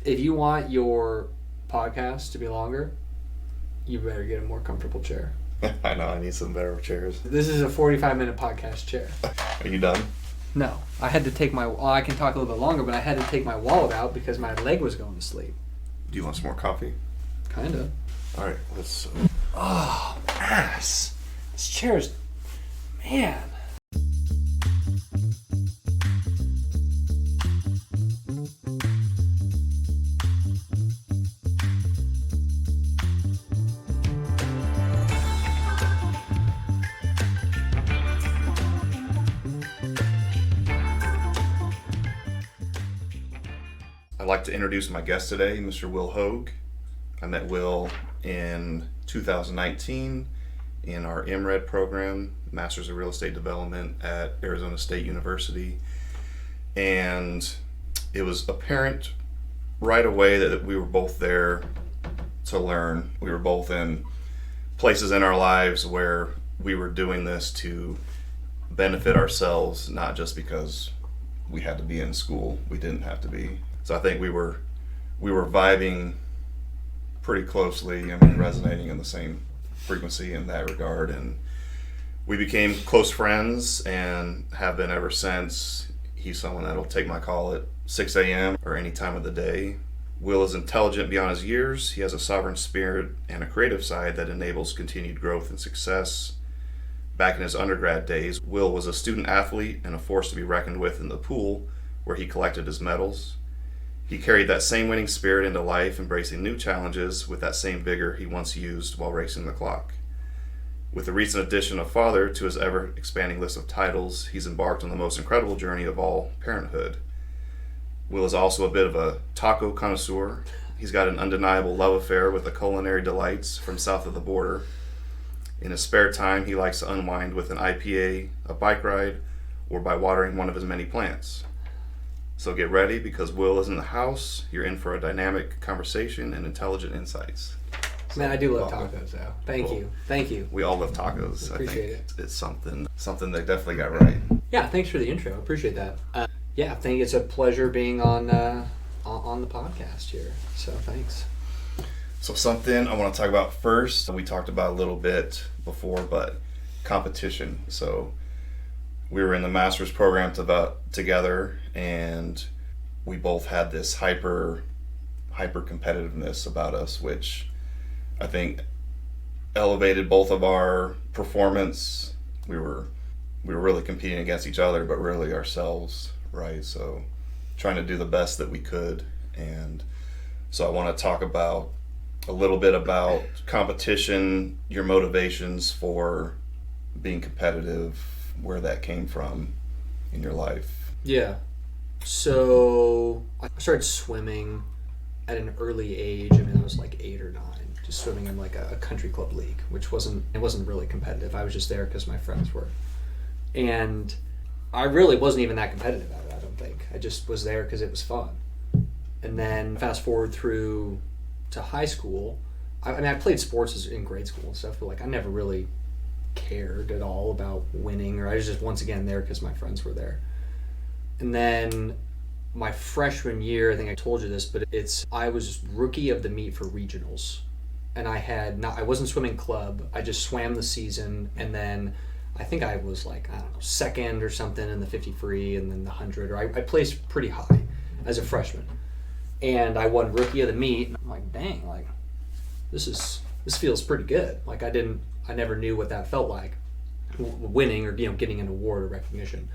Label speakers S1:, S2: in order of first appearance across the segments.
S1: If you want your podcast to be longer, you better get a more comfortable chair.
S2: I know, I need some better chairs.
S1: This is a 45-minute podcast chair.
S2: Are you done?
S1: No. I had to take I can talk a little bit longer, but I had to take my wallet out because my leg was going to sleep.
S2: Do you want some more coffee?
S1: Kind of.
S2: All right, let's...
S1: Oh, ass. This chair's... Man.
S2: I'd like to introduce my guest today, Mr. Wil Hogue. I met Will in 2019 in our MRED program, Masters of Real Estate Development at Arizona State University. And it was apparent right away that we were both there to learn. We were both in places in our lives where we were doing this to benefit ourselves, not just because we had to be in school. We didn't have to be. So I think we were vibing pretty closely. I mean, resonating in the same frequency in that regard, and we became close friends and have been ever since. He's someone that'll take my call at 6 a.m. or any time of the day. Will is intelligent beyond his years. He has a sovereign spirit and a creative side that enables continued growth and success. Back in his undergrad days, Will was a student athlete and a force to be reckoned with in the pool where he collected his medals. He carried that same winning spirit into life, embracing new challenges with that same vigor he once used while racing the clock. With the recent addition of father to his ever-expanding list of titles, he's embarked on the most incredible journey of all, Parenthood. Will is also a bit of a taco connoisseur. He's got an undeniable love affair with the culinary delights from south of the border. In his spare time, he likes to unwind with an IPA, a bike ride, or by watering one of his many plants. So get ready, because Will is in the house. You're in for a dynamic conversation and intelligent insights.
S1: Man, I do love tacos, though. Thank you.
S2: We all love tacos.
S1: Appreciate
S2: it. It's something they definitely got right.
S1: Yeah, thanks for the intro. I appreciate that. I think it's a pleasure being on the podcast here. So thanks.
S2: So something I want to talk about first, we talked about a little bit before, but competition. So we were in the master's program together, and we both had this hyper competitiveness about us, which I think elevated both of our performance. We were really competing against each other, but really ourselves, right? So trying to do the best that we could. And so I want to talk about a little bit about competition, your motivations for being competitive, where that came from in your life.
S1: Yeah. So I started swimming at an early age. I mean, I was like 8 or 9, just swimming in like a country club league, which wasn't really competitive. I was just there because my friends were. And I really wasn't even that competitive at it, I don't think. I just was there because it was fun. And then fast forward through to high school. I played sports in grade school and stuff, but like I never really cared at all about winning, or I was just once again there because my friends were there. And then my freshman year, I think I told you this, but I was rookie of the meet for regionals, and I wasn't swimming club. I just swam the season, and then I think I was like, I don't know, second or something in the 50 free, and then the 100, or I placed pretty high as a freshman, and I won rookie of the meet. And I'm like, dang, like this feels pretty good. Like I never knew what that felt like, winning or getting an award or recognition.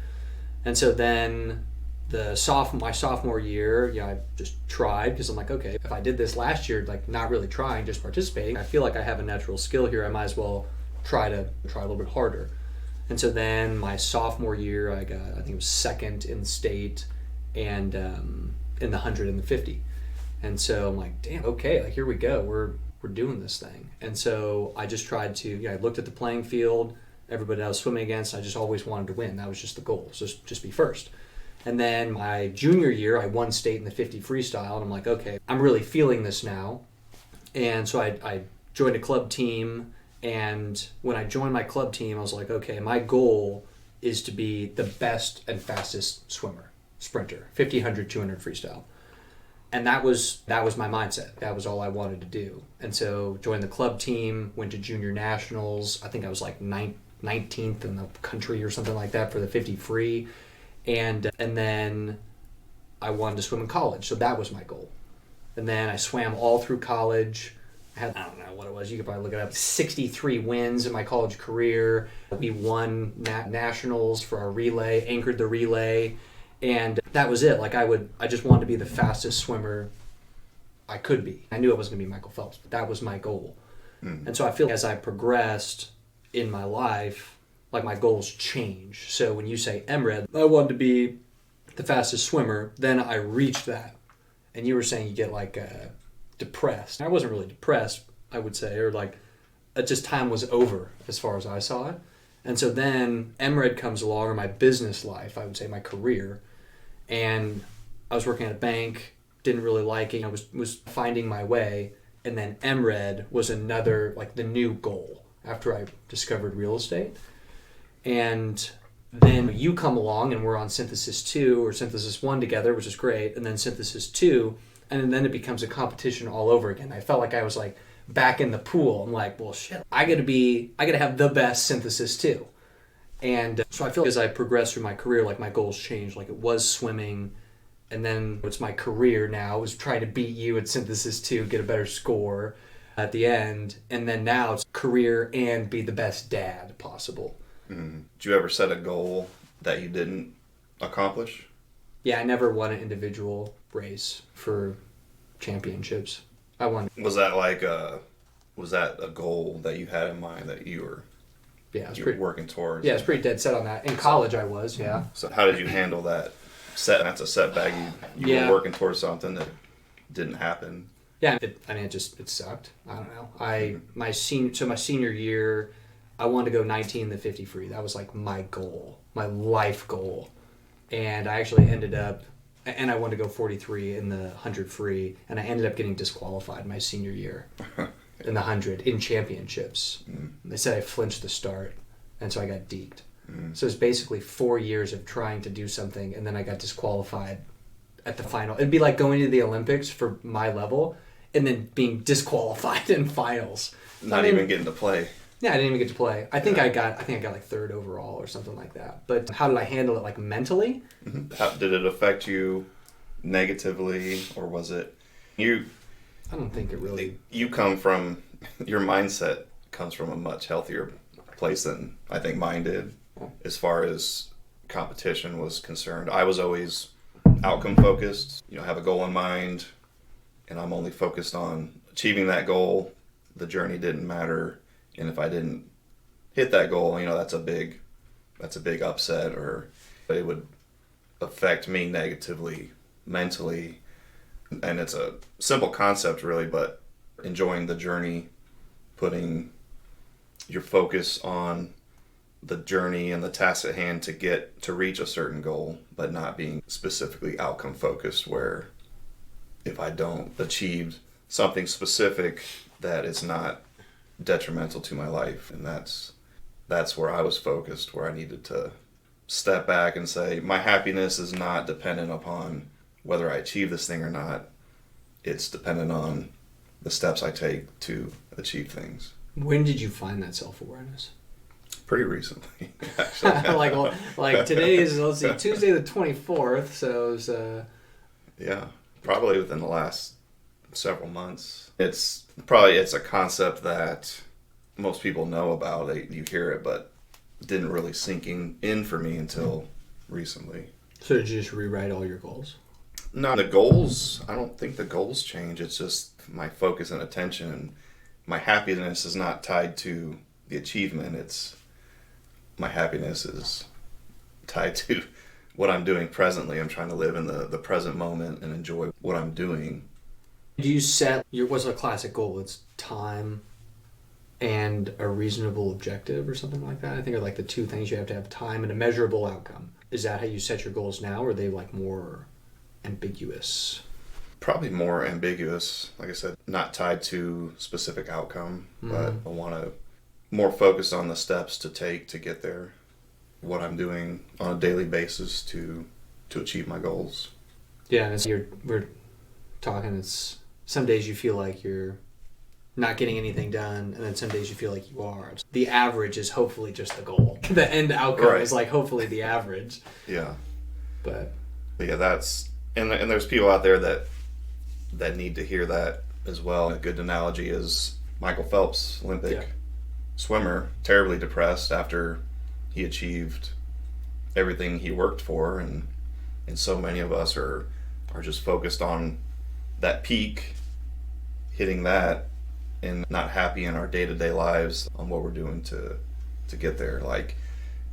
S1: And so then my sophomore year, I just tried, because I'm like, okay, if I did this last year, like not really trying, just participating, I feel like I have a natural skill here. I might as well try a little bit harder. And so then my sophomore year, I think it was second in the state, and in the 100 and the 50. And so I'm like, damn, okay, like here we go. We're doing this thing. And so I just tried to, I looked at the playing field, everybody I was swimming against, I just always wanted to win. That was just the goal, so just be first. And then my junior year, I won state in the 50 freestyle, and I'm like, okay, I'm really feeling this now. And so I joined a club team, and when I joined my club team, I was like, okay, my goal is to be the best and fastest sprinter, 50, 100, 200 freestyle. And that was my mindset. That was all I wanted to do. And so joined the club team, went to junior nationals. I think I was like 19th in the country or something like that for the 50 free. And then I wanted to swim in college. So that was my goal. And then I swam all through college. I had, I don't know what it was. You could probably look it up. 63 wins in my college career. We won nationals for our relay, anchored the relay. And that was it. Like I just wanted to be the fastest swimmer I could be. I knew I wasn't going to be Michael Phelps, but that was my goal. Mm. And so I feel as I progressed in my life, like my goals change. So when you say MRED, I wanted to be the fastest swimmer, then I reached that. And you were saying you get like depressed. I wasn't really depressed, I would say, or like just time was over as far as I saw it. And so then MRED comes along, or my business life, I would say my career, and I was working at a bank, didn't really like it. I was finding my way, and then MRED was another, like the new goal after I discovered real estate. And then you come along and we're on Synthesis 2 or Synthesis 1 together, which is great, and then Synthesis 2, and then it becomes a competition all over again. I felt like I was like back in the pool. I'm like, well, shit, I gotta have the best Synthesis 2. And so I feel like as I progressed through my career, like my goals changed. Like it was swimming, and then it's my career now. It was trying to beat you at Synthesis 2, get a better score at the end. And then now it's career and be the best dad possible.
S2: Mm. Did you ever set a goal that you didn't accomplish?
S1: Yeah, I never won an individual race for championships. I won.
S2: Was that a goal that you had in mind that you were working towards?
S1: Yeah, it's pretty dead set on that. In college I was, yeah.
S2: So how did you handle that? That's a setback. You were working towards something that didn't happen.
S1: Yeah, it sucked. I don't know. My senior year, I wanted to go 19 in the 50 free. That was like my goal, my life goal. And I actually ended up, and I wanted to go 43 in the 100 free, and I ended up getting disqualified my senior year in the 100 in championships. Mm. They said I flinched the start, and so I got deked. Mm. So it's basically 4 years of trying to do something, and then I got disqualified at the final. It'd be like going to the Olympics for my level, and then being disqualified in finals.
S2: Not even getting to play.
S1: Yeah, I didn't even get to play. I think I got like third overall or something like that. But how did I handle it, like mentally?
S2: Mm-hmm. How did it affect you negatively, or was it you?
S1: I don't think it really.
S2: Your mindset comes from a much healthier place than I think mine did, as far as competition was concerned. I was always outcome focused. Have a goal in mind, and I'm only focused on achieving that goal. The journey didn't matter. And if I didn't hit that goal, that's a big upset, or it would affect me negatively, mentally. And it's a simple concept, really, but enjoying the journey, putting your focus on the journey and the task at hand to reach a certain goal, but not being specifically outcome focused, where if I don't achieve something specific, that it's not detrimental to my life. And that's where I was focused, where I needed to step back and say my happiness is not dependent upon whether I achieve this thing or not. It's dependent on the steps I take to achieve things.
S1: When did you find that self-awareness?
S2: Pretty recently, actually.
S1: like today is, let's see, Tuesday the 24th, so it was
S2: yeah, probably within the last several months. It's a concept that most people know about. You hear it, but it didn't really sink in for me until recently.
S1: So did you just rewrite all your goals?
S2: No, I don't think the goals change. It's just my focus and attention. And my happiness is not tied to the achievement. My happiness is tied to what I'm doing presently. I'm trying to live in the present moment and enjoy what I'm doing.
S1: Do you set what's a classic goal? It's time and a reasonable objective or something like that. I think are like the two things. You have to have time and a measurable outcome. Is that how you set your goals now, or are they like more ambiguous?
S2: Probably more ambiguous. Like I said, not tied to specific outcome, but I want to more focus on the steps to take to get there. What I'm doing on a daily basis to achieve my goals.
S1: Yeah, and we're talking, it's some days you feel like you're not getting anything done, and then some days you feel like you are. The average is hopefully just the goal. The end outcome is like hopefully the average.
S2: Yeah.
S1: But
S2: yeah, that's and there's people out there that need to hear that as well. A good analogy is Michael Phelps, Olympic swimmer, terribly depressed after he achieved everything he worked for, and so many of us are just focused on that peak, hitting that, and not happy in our day-to-day lives on what we're doing to get there. Like,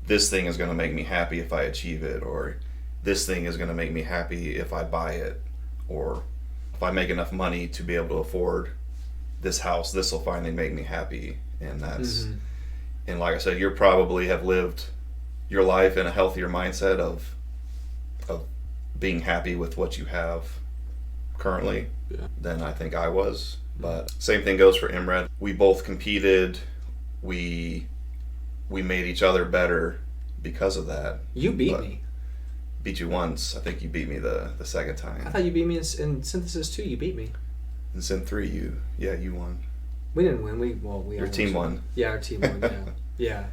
S2: this thing is going to make me happy if I achieve it, or this thing is going to make me happy if I buy it, or if I make enough money to be able to afford this house, this will finally make me happy. And that's and like I said, you probably have lived your life in a healthier mindset of being happy with what you have currently than I think I was. But same thing goes for MRED. We both competed. We made each other better because of that.
S1: You beat me.
S2: Beat you once. I think you beat me the second time.
S1: I thought you beat me in synthesis 2. You beat me.
S2: In Synth 3, you won.
S1: We didn't win. Your
S2: team won.
S1: Yeah, our team won. Yeah. Yeah.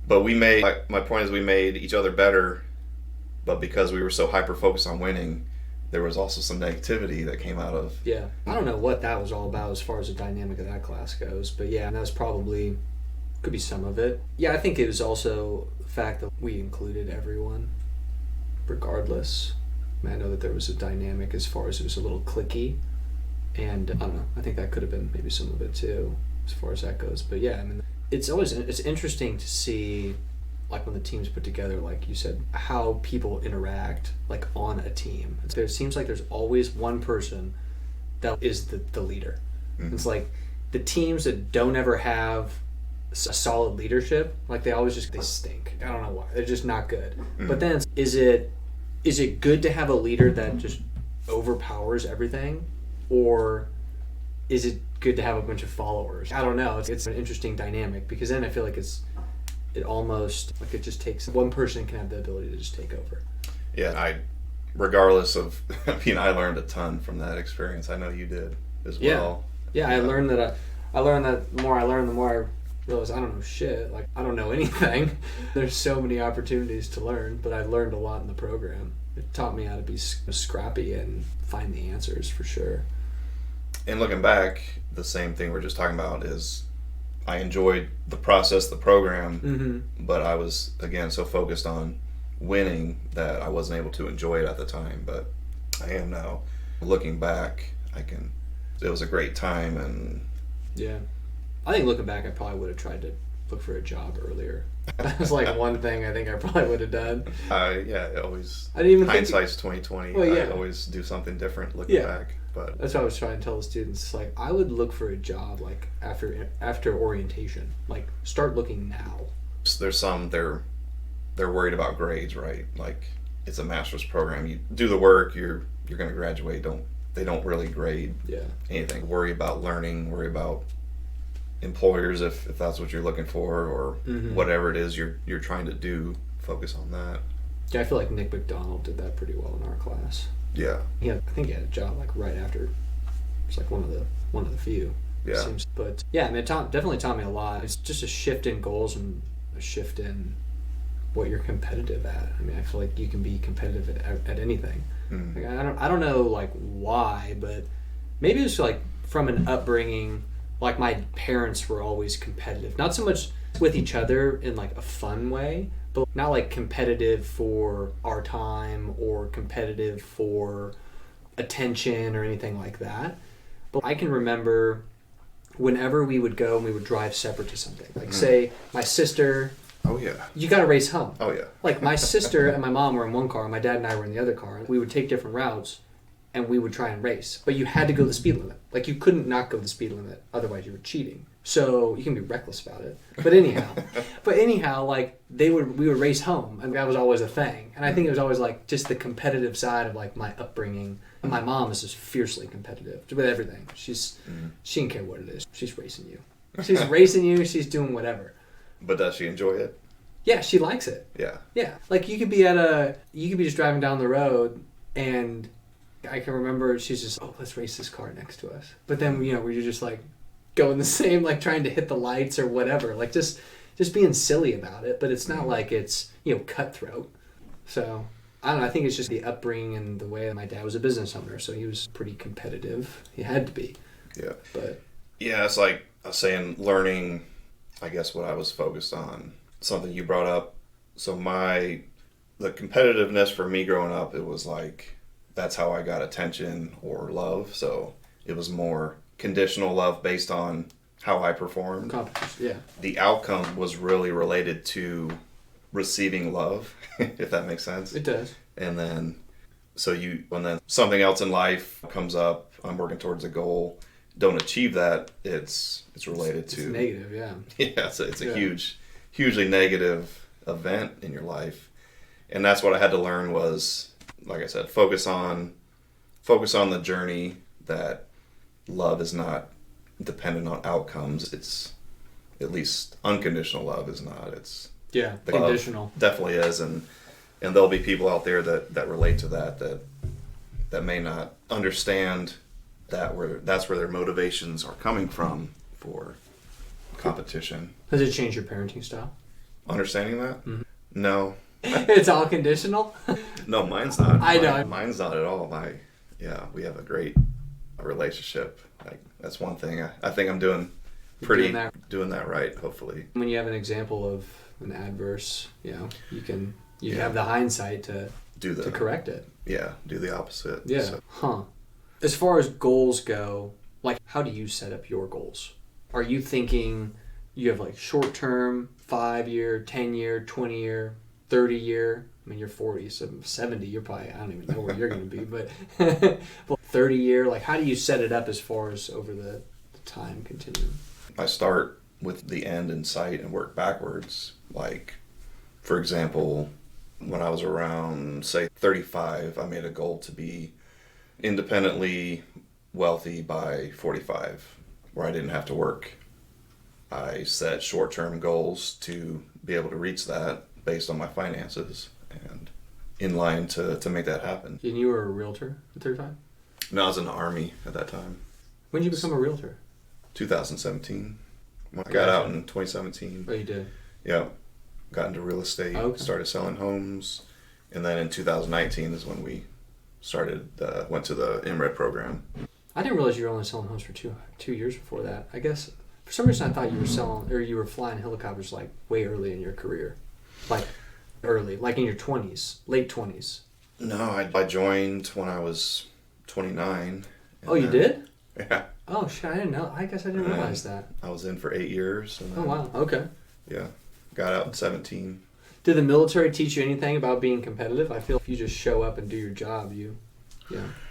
S2: But my point is, we made each other better. But because we were so hyper focused on winning, there was also some negativity that came out of.
S1: Yeah, I don't know what that was all about as far as the dynamic of that class goes, but yeah, that was probably could be some of it. Yeah, I think it was also the fact that we included everyone, regardless. I know that there was a dynamic as far as it was a little cliquey, and I don't know. I think that could have been maybe some of it too, as far as that goes. But yeah, I mean, it's interesting to see, like when the team's put together, like you said, how people interact like on a team. There seems like there's always one person that is the leader. Mm-hmm. It's like the teams that don't ever have a solid leadership, like they stink. I don't know why. They're just not good. Mm-hmm. But then is it good to have a leader that just overpowers everything, or is it good to have a bunch of followers? I don't know. It's an interesting dynamic, because then I feel like it almost like it just takes one person can have the ability to just take over.
S2: Yeah, regardless of, I learned a ton from that experience. I know you did as well.
S1: Yeah, I learned that the more I learned, the more I realized I don't know shit. Like, I don't know anything. There's so many opportunities to learn, but I learned a lot in the program. It taught me how to be scrappy and find the answers for sure.
S2: And looking back, the same thing we're just talking about is I enjoyed the process, the program, but I was, again, so focused on winning that I wasn't able to enjoy it at the time. But I am now. Looking back, it was a great time. And
S1: yeah, I think looking back, I probably would have tried to look for a job earlier. That was like one thing I think I probably would have done.
S2: Always.
S1: I didn't even
S2: hindsight's 20/20.
S1: Well, yeah.
S2: I always do something different looking back. But
S1: that's what I was trying to tell the students. It's like, I would look for a job like after orientation. Like, start looking now.
S2: There's some they're worried about grades, right? Like, it's a master's program. You do the work, you're going to graduate. They don't really grade anything. Worry about learning. Worry about employers if that's what you're looking for, or whatever it is you're trying to do. Focus on that.
S1: Yeah, I feel like Nick McDonald did that pretty well in our class.
S2: Yeah.
S1: I think he had a job like right after. It's like one of the few.
S2: Yeah.
S1: But yeah, I mean, it definitely taught me a lot. It's just a shift in goals and a shift in what you're competitive at. I mean, I feel like you can be competitive at anything. Like, I don't know like why, but maybe it's like from an upbringing. Like, my parents were always competitive, not so much with each other in like a fun way, but not like competitive for our time or competitive for attention or anything like that. But I can remember whenever we would go and we would drive separate to something, like say my sister.
S2: Oh yeah.
S1: You got to race home.
S2: Oh yeah.
S1: Like, my sister and my mom were in one car, and my dad and I were in the other car. We would take different routes, and we would try and race. But you had to go the speed limit. Like, you couldn't not go the speed limit, otherwise you were cheating. So you can be reckless about it. But anyhow, like, we would race home, and that was always a thing. And I think it was always like just the competitive side of like my upbringing. And my mom is just fiercely competitive with everything. She didn't care what it is. She's racing you. She's racing you. She's doing whatever.
S2: But does she enjoy it?
S1: Yeah, she likes it.
S2: Yeah.
S1: Yeah. Like, you could be just driving down the road, and I can remember she's just, oh, let's race this car next to us. But then, we're just like going the same, like trying to hit the lights or whatever. Like just being silly about it. But it's not like it's, cutthroat. So, I don't know. I think it's just the upbringing and the way that my dad was a business owner. So he was pretty competitive. He had to be.
S2: Yeah.
S1: But
S2: yeah, it's like I was saying, learning, I guess, what I was focused on. Something you brought up. So the competitiveness for me growing up, it was like, that's how I got attention or love. So it was more conditional love based on how I performed.
S1: Competition, yeah.
S2: The outcome was really related to receiving love, if that makes sense.
S1: It does.
S2: And then, when then something else in life comes up, I'm working towards a goal, don't achieve that, it's related to...
S1: It's negative, yeah.
S2: Yeah, it's a hugely negative event in your life. And that's what I had to learn was, like I said, focus on the journey, that love is not dependent on outcomes. It's, at least unconditional love is not. It's
S1: conditional.
S2: Definitely is, and there'll be people out there that relate to that may not understand that's where their motivations are coming from for competition.
S1: Has it changed your parenting style?
S2: Understanding that?
S1: Mm-hmm.
S2: No.
S1: It's all conditional?
S2: No, mine's not.
S1: I know.
S2: Mine's not at all. We have a great relationship. Like, that's one thing. I think I'm doing that right, hopefully.
S1: When you have an example of an adverse, you have the hindsight to correct it.
S2: Yeah, do the opposite.
S1: Yeah. So. As far as goals go, like, how do you set up your goals? Are you thinking you have like short term, 5-year, 10-year, 20-year, 30-year? I mean, you're 40, so 70, you're probably, I don't even know where you're going to be, but 30-year, like, how do you set it up as far as over the time continuum?
S2: I start with the end in sight and work backwards. Like, for example, when I was around, say, 35, I made a goal to be independently wealthy by 45, where I didn't have to work. I set short-term goals to be able to reach that based on my finances and in line to make that happen.
S1: And you were a realtor at 35?
S2: No, I was in the Army at that time.
S1: When did you become a realtor?
S2: 2017. When I got out in 2017.
S1: Oh, you did?
S2: Yeah. Got into real estate, started selling homes, and then in 2019 is when we went to the MRED program.
S1: I didn't realize you were only selling homes for 2 years before that. I guess for some reason I thought you were flying helicopters like way early in your career, like early, like in your 20s, late 20s.
S2: No, I joined when I was 29.
S1: Oh, you did?
S2: Yeah.
S1: Oh shit! I didn't know. I guess I didn't realize that.
S2: I was in for 8 years. And
S1: oh wow! Okay.
S2: Yeah, got out at 17.
S1: Did the military teach you anything about being competitive? I feel if you just show up and do your job,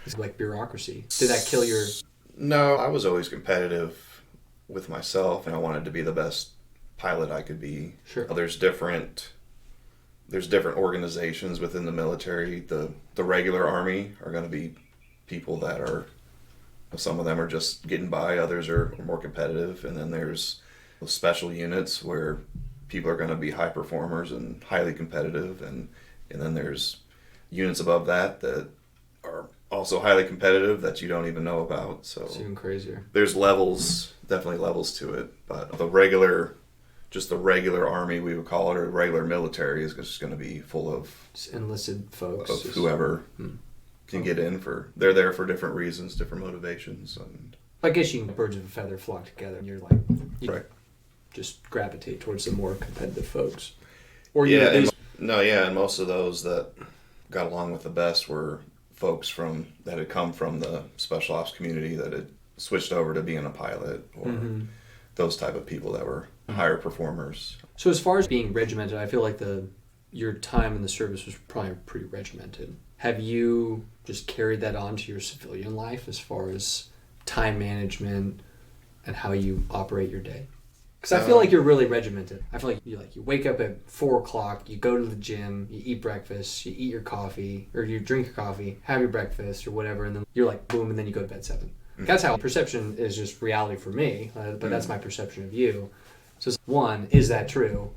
S1: it's like bureaucracy. Did that kill your...
S2: No, I was always competitive with myself, and I wanted to be the best pilot I could be.
S1: Sure.
S2: There's different organizations within the military. The regular Army are going to be people that are... Some of them are just getting by, others are more competitive, and then there's special units where people are going to be high performers and highly competitive, and then there's units above that are also highly competitive that you don't even know about. So
S1: it's even crazier.
S2: There's definitely levels to it, but the regular Army, we would call it, or regular military, is just going to be full of
S1: just enlisted folks,
S2: of whoever can get in they're there for different reasons, different motivations, and
S1: I guess you can birds of a feather flock together, and you're like
S2: right.
S1: Just gravitate towards the more competitive folks.
S2: Or and most of those that got along with the best were folks that had come from the special ops community that had switched over to being a pilot, or those type of people that were higher performers.
S1: So as far as being regimented, I feel like your time in the service was probably pretty regimented. Have you just carried that on to your civilian life as far as time management and how you operate your day? Because I feel like you're really regimented. I feel like you wake up at 4:00, you go to the gym, you eat breakfast, you eat your coffee, or you drink your coffee, have your breakfast or whatever, and then you're like, boom, and then you go to bed 7. That's how perception is just reality for me, but that's my perception of you. So one, is that true?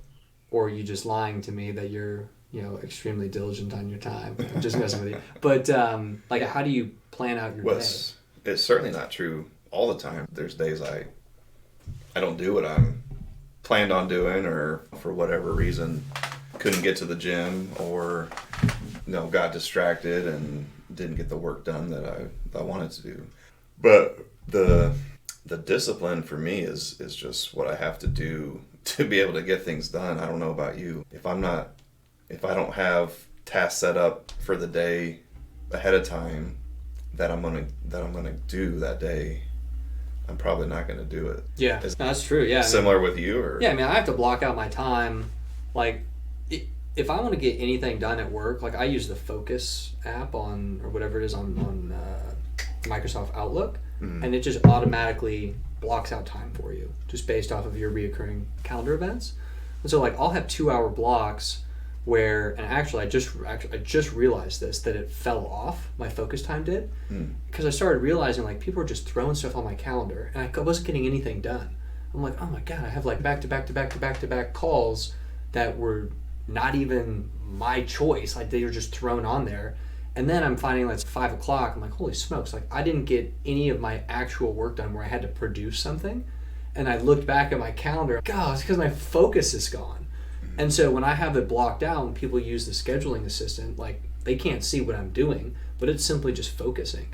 S1: Or are you just lying to me that you're extremely diligent on your time. I'm just messing with you. But like, how do you plan out your day?
S2: It's certainly not true all the time. There's days I don't do what I'm planned on doing, or for whatever reason couldn't get to the gym, or got distracted and didn't get the work done that I wanted to do. But the discipline for me is just what I have to do to be able to get things done. I don't know about you. If I don't have tasks set up for the day ahead of time that I'm gonna do that day, I'm probably not gonna do it.
S1: Yeah, that's true. Yeah,
S2: similar with you, or
S1: yeah. I mean, I have to block out my time. Like, if I want to get anything done at work, like I use the Focus app or whatever it is on Microsoft Outlook, and it just automatically blocks out time for you, just based off of your reoccurring calendar events. And so, like, I'll have 2-hour blocks where, and actually I just realized this, that it fell off, my focus time did, because I started realizing, like, people were just throwing stuff on my calendar and I wasn't getting anything done. I'm like, oh my god, I have like back-to-back calls that were not even my choice, like they were just thrown on there. And then I'm finding like it's 5 o'clock, I'm like, holy smokes, like I didn't get any of my actual work done where I had to produce something. And I looked back at my calendar, god, it's because my focus is gone. And so when I have it blocked out and people use the scheduling assistant, like they can't see what I'm doing, but it's simply just focusing.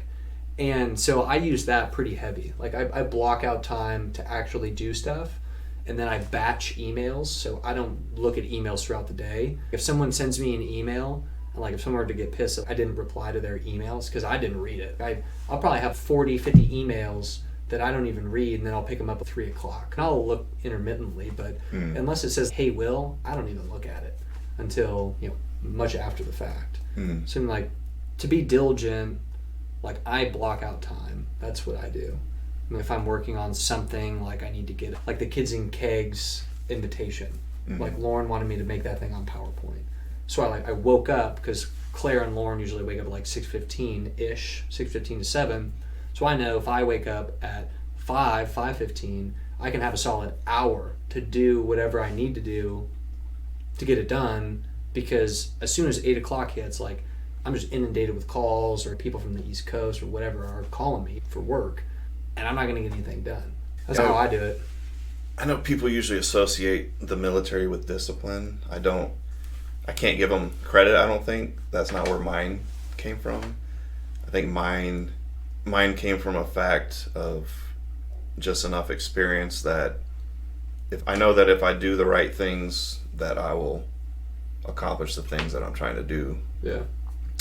S1: And so I use that pretty heavy. Like I block out time to actually do stuff, and then I batch emails, so I don't look at emails throughout the day. If someone sends me an email, and like if someone were to get pissed if I didn't reply to their emails because I didn't read it, I'll probably have 40, 50 emails that I don't even read, and then I'll pick them up at 3 o'clock. And I'll look intermittently, but unless it says, hey, Will, I don't even look at it until much after the fact. So I'm like, to be diligent, like I block out time. That's what I do. I mean, if I'm working on something, like I need to get like the Kids in Kegs invitation. Like Lauren wanted me to make that thing on PowerPoint. So I woke up, because Claire and Lauren usually wake up at like 6:15-ish, 6:15 to 7. So I know if I wake up at 5:15, I can have a solid hour to do whatever I need to do to get it done, because as soon as 8 o'clock hits, like I'm just inundated with calls, or people from the East Coast or whatever are calling me for work, and I'm not going to get anything done. That's how I do it.
S2: I know people usually associate the military with discipline. I can't give them credit, I don't think. That's not where mine came from. I think mine came from a fact of just enough experience that if I do the right things, that I will accomplish the things that I'm trying to do.
S1: Yeah.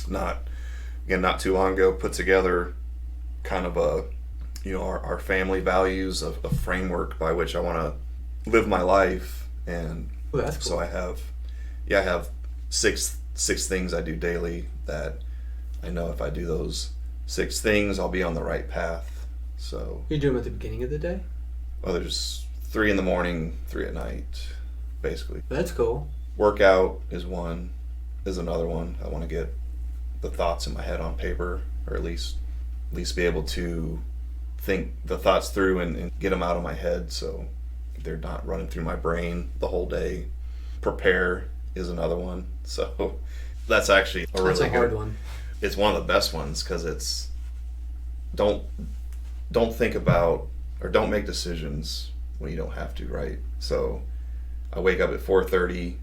S2: Not too long ago, put together kind of our family values, a framework by which I want to live my life. And
S1: that's cool.
S2: So I have six things I do daily that I know if I do those 6 things, I'll be on the right path. So
S1: you do them at the beginning of the day?
S2: Well, there's 3 in the morning, 3 at night, basically.
S1: That's cool.
S2: Workout is another one. I want to get the thoughts in my head on paper, or at least be able to think the thoughts through and get them out of my head so they're not running through my brain the whole day. Prepare is another one. So that's actually
S1: That's a hard one.
S2: It's one of the best ones, because it's don't think about, or don't make decisions when you don't have to, right? So I wake up at 4:30,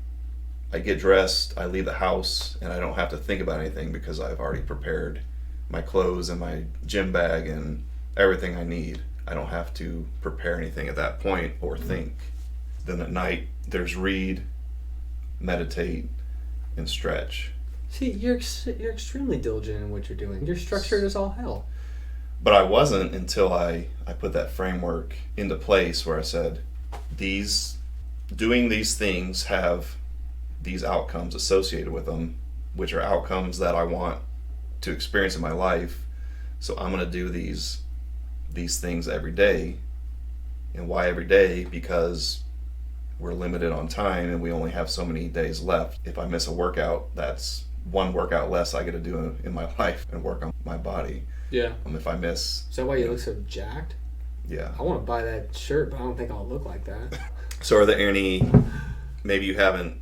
S2: I get dressed, I leave the house, and I don't have to think about anything because I've already prepared my clothes and my gym bag and everything I need. I don't have to prepare anything at that point or think. Then at night, there's read, meditate, and stretch.
S1: See, you're extremely diligent in what you're doing. You're structured as all hell.
S2: But I wasn't until I put that framework into place where I said, doing these things have these outcomes associated with them, which are outcomes that I want to experience in my life. So I'm going to do these things every day. And why every day? Because we're limited on time and we only have so many days left. If I miss a workout, that's one workout less I get to do in my life and work on my body.
S1: Yeah.
S2: If I miss...
S1: Is that why you look so jacked?
S2: Yeah.
S1: I want to buy that shirt, but I don't think I'll look like that.
S2: So are there any... Maybe you haven't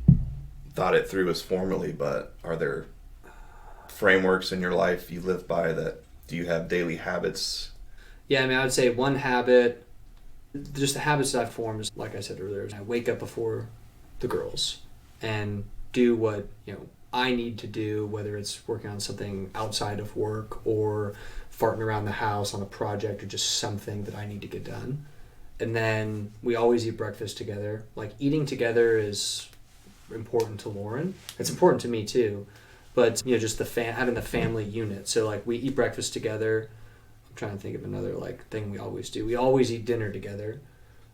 S2: thought it through as formally, but are there frameworks in your life you live by that, do you have daily habits?
S1: Yeah, I mean, I would say one habit, just the habits that I've formed is, like I said earlier, I wake up before the girls and do what, I need to do, whether it's working on something outside of work or farting around the house on a project or just something that I need to get done. And then we always eat breakfast together. Like, eating together is important to Lauren. It's important to me too. But, just having the family unit. So, like, we eat breakfast together. I'm trying to think of another, thing we always do. We always eat dinner together.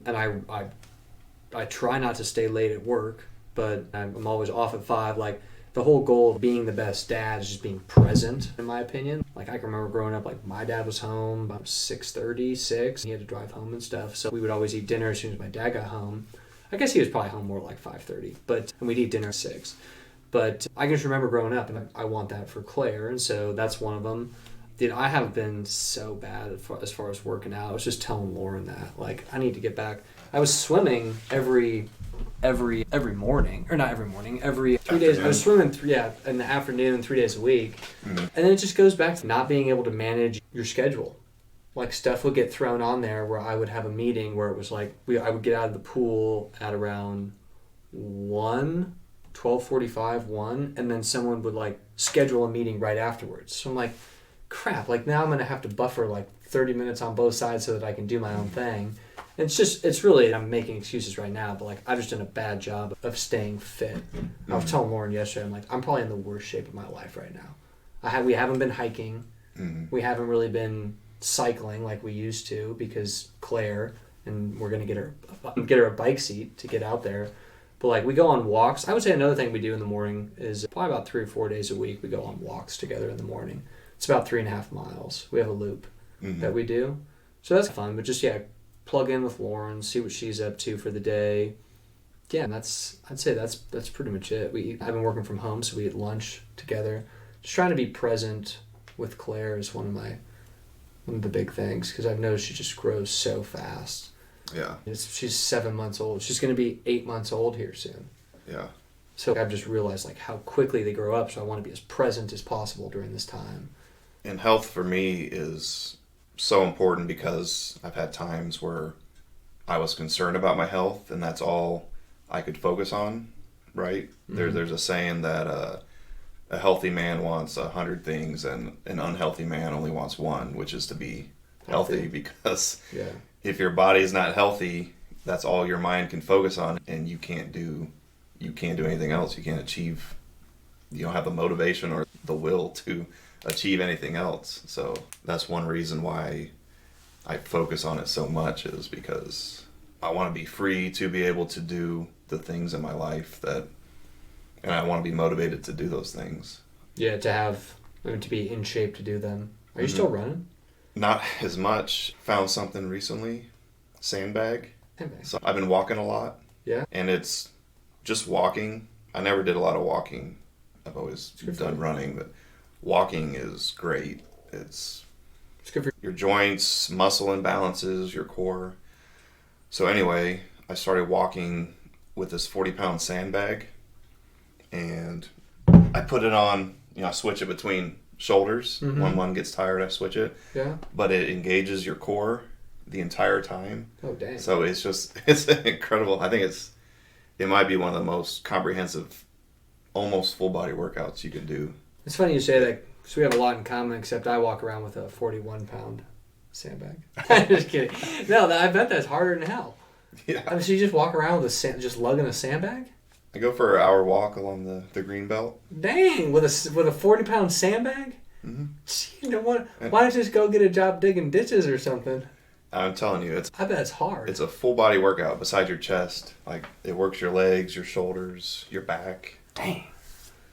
S1: And I try not to stay late at work, but I'm always off at 5. Like, the whole goal of being the best dad is just being present, in my opinion. Like, I can remember growing up, my dad was home about 6:30, 6. He had to drive home and stuff. So we would always eat dinner as soon as my dad got home. I guess he was probably home more like 5:30, and we'd eat dinner at 6. But I can just remember growing up, and I want that for Claire, and so that's one of them. Dude, I haven't been so bad as far as working out. I was just telling Lauren that, I need to get back. I was swimming every morning, or not every morning, every 3 days. I was swimming in the afternoon 3 days a week. Mm-hmm. And then it just goes back to not being able to manage your schedule. Like, stuff would get thrown on there where I would have a meeting where it was I would get out of the pool at around 12:45, 1, and then someone would schedule a meeting right afterwards. So I'm like, crap, now I'm going to have to buffer 30 minutes on both sides so that I can do my own thing. It's really, I'm making excuses right now, but I've just done a bad job of staying fit. Mm-hmm. I was telling Lauren yesterday, I'm probably in the worst shape of my life right now. We haven't been hiking. Mm-hmm. We haven't really been cycling like we used to because Claire, and we're going to get her a bike seat to get out there. But we go on walks. I would say another thing we do in the morning is probably about 3 or 4 days a week we go on walks together in the morning. It's about 3.5 miles. We have a loop that we do. So that's fun, but just, plug in with Lauren, see what she's up to for the day. Yeah, and I'd say that's pretty much it. I've been working from home, so we eat lunch together. Just trying to be present with Claire is one of the big things, because I've noticed she just grows so fast.
S2: Yeah.
S1: She's 7 months old. She's going to be 8 months old here soon.
S2: Yeah.
S1: So I've just realized how quickly they grow up, so I want to be as present as possible during this time.
S2: And health for me is so important because I've had times where I was concerned about my health and that's all I could focus on, right? Mm-hmm. There's a saying that a healthy man wants 100 things and an unhealthy man only wants one, which is to be healthy because if your body is not healthy, that's all your mind can focus on, and you can't do anything else. You can't achieve, you don't have the motivation or the will to achieve anything else. So that's one reason why I focus on it so much, is because I want to be free to be able to do the things in my life and I want to be motivated to do those things. Yeah,
S1: to be in shape to do them. Are you still running?
S2: Not as much. Found something recently. Sandbag. So I've been walking a lot. Yeah. And it's just walking. I never did a lot of walking. I've always done running, but walking is great. It's good for your joints, muscle imbalances, your core. So anyway, I started walking with this 40-pound sandbag, and I put it on, I switch it between shoulders. Mm-hmm. When one gets tired, I switch it. Yeah. But it engages your core the entire time. Oh, dang. So it's incredible. I think it might be one of the most comprehensive, almost full body workouts you can do. It's
S1: funny you say that, because we have a lot in common, except I walk around with a 41-pound sandbag. Just kidding. No, I bet that's harder than hell. Yeah. I mean, so you just walk around with just lugging a sandbag?
S2: I go for an hour walk along the green belt.
S1: Dang, with a 40-pound sandbag? Mm-hmm. Why don't you just go get a job digging ditches or something?
S2: I'm telling you,
S1: I bet it's hard.
S2: It's a full body workout besides your chest. It works your legs, your shoulders, your back.
S1: Dang.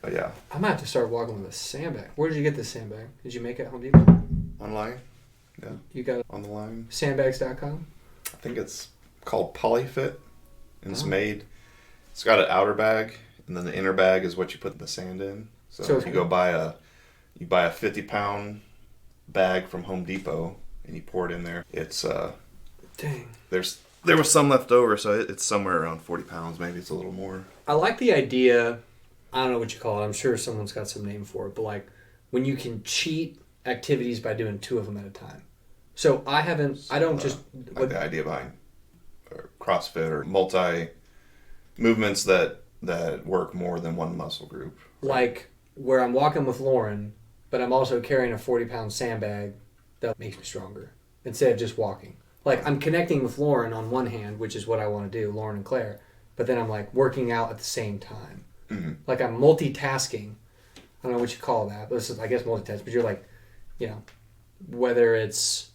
S2: But yeah.
S1: I might have to start walking with a sandbag. Where did you get this sandbag? Did you make it at Home Depot?
S2: Online. Yeah.
S1: You got it
S2: on the line.
S1: Sandbags.com?
S2: I think it's called Polyfit. And it's got an outer bag, and then the inner bag is what you put the sand in. So if you go buy a 50-pound bag from Home Depot and you pour it in there, it's
S1: dang.
S2: There was some left over, so it's somewhere around 40 pounds. Maybe it's a little more.
S1: I like the idea I don't know what you call it. I'm sure someone's got some name for it, but like when you can cheat activities by doing 2 of them at a time. So I don't just...
S2: Like the idea behind CrossFit or multi movements that work more than one muscle group. Right?
S1: Like where I'm walking with Lauren, but I'm also carrying a 40-pound sandbag that makes me stronger instead of just walking. Like I'm connecting with Lauren on one hand, which is what I want to do, Lauren and Claire, but then I'm like working out at the same time. Mm-hmm. Like I'm multitasking. I don't know what you call that, but this is, I guess, multitask, but you're like, you know, whether it's,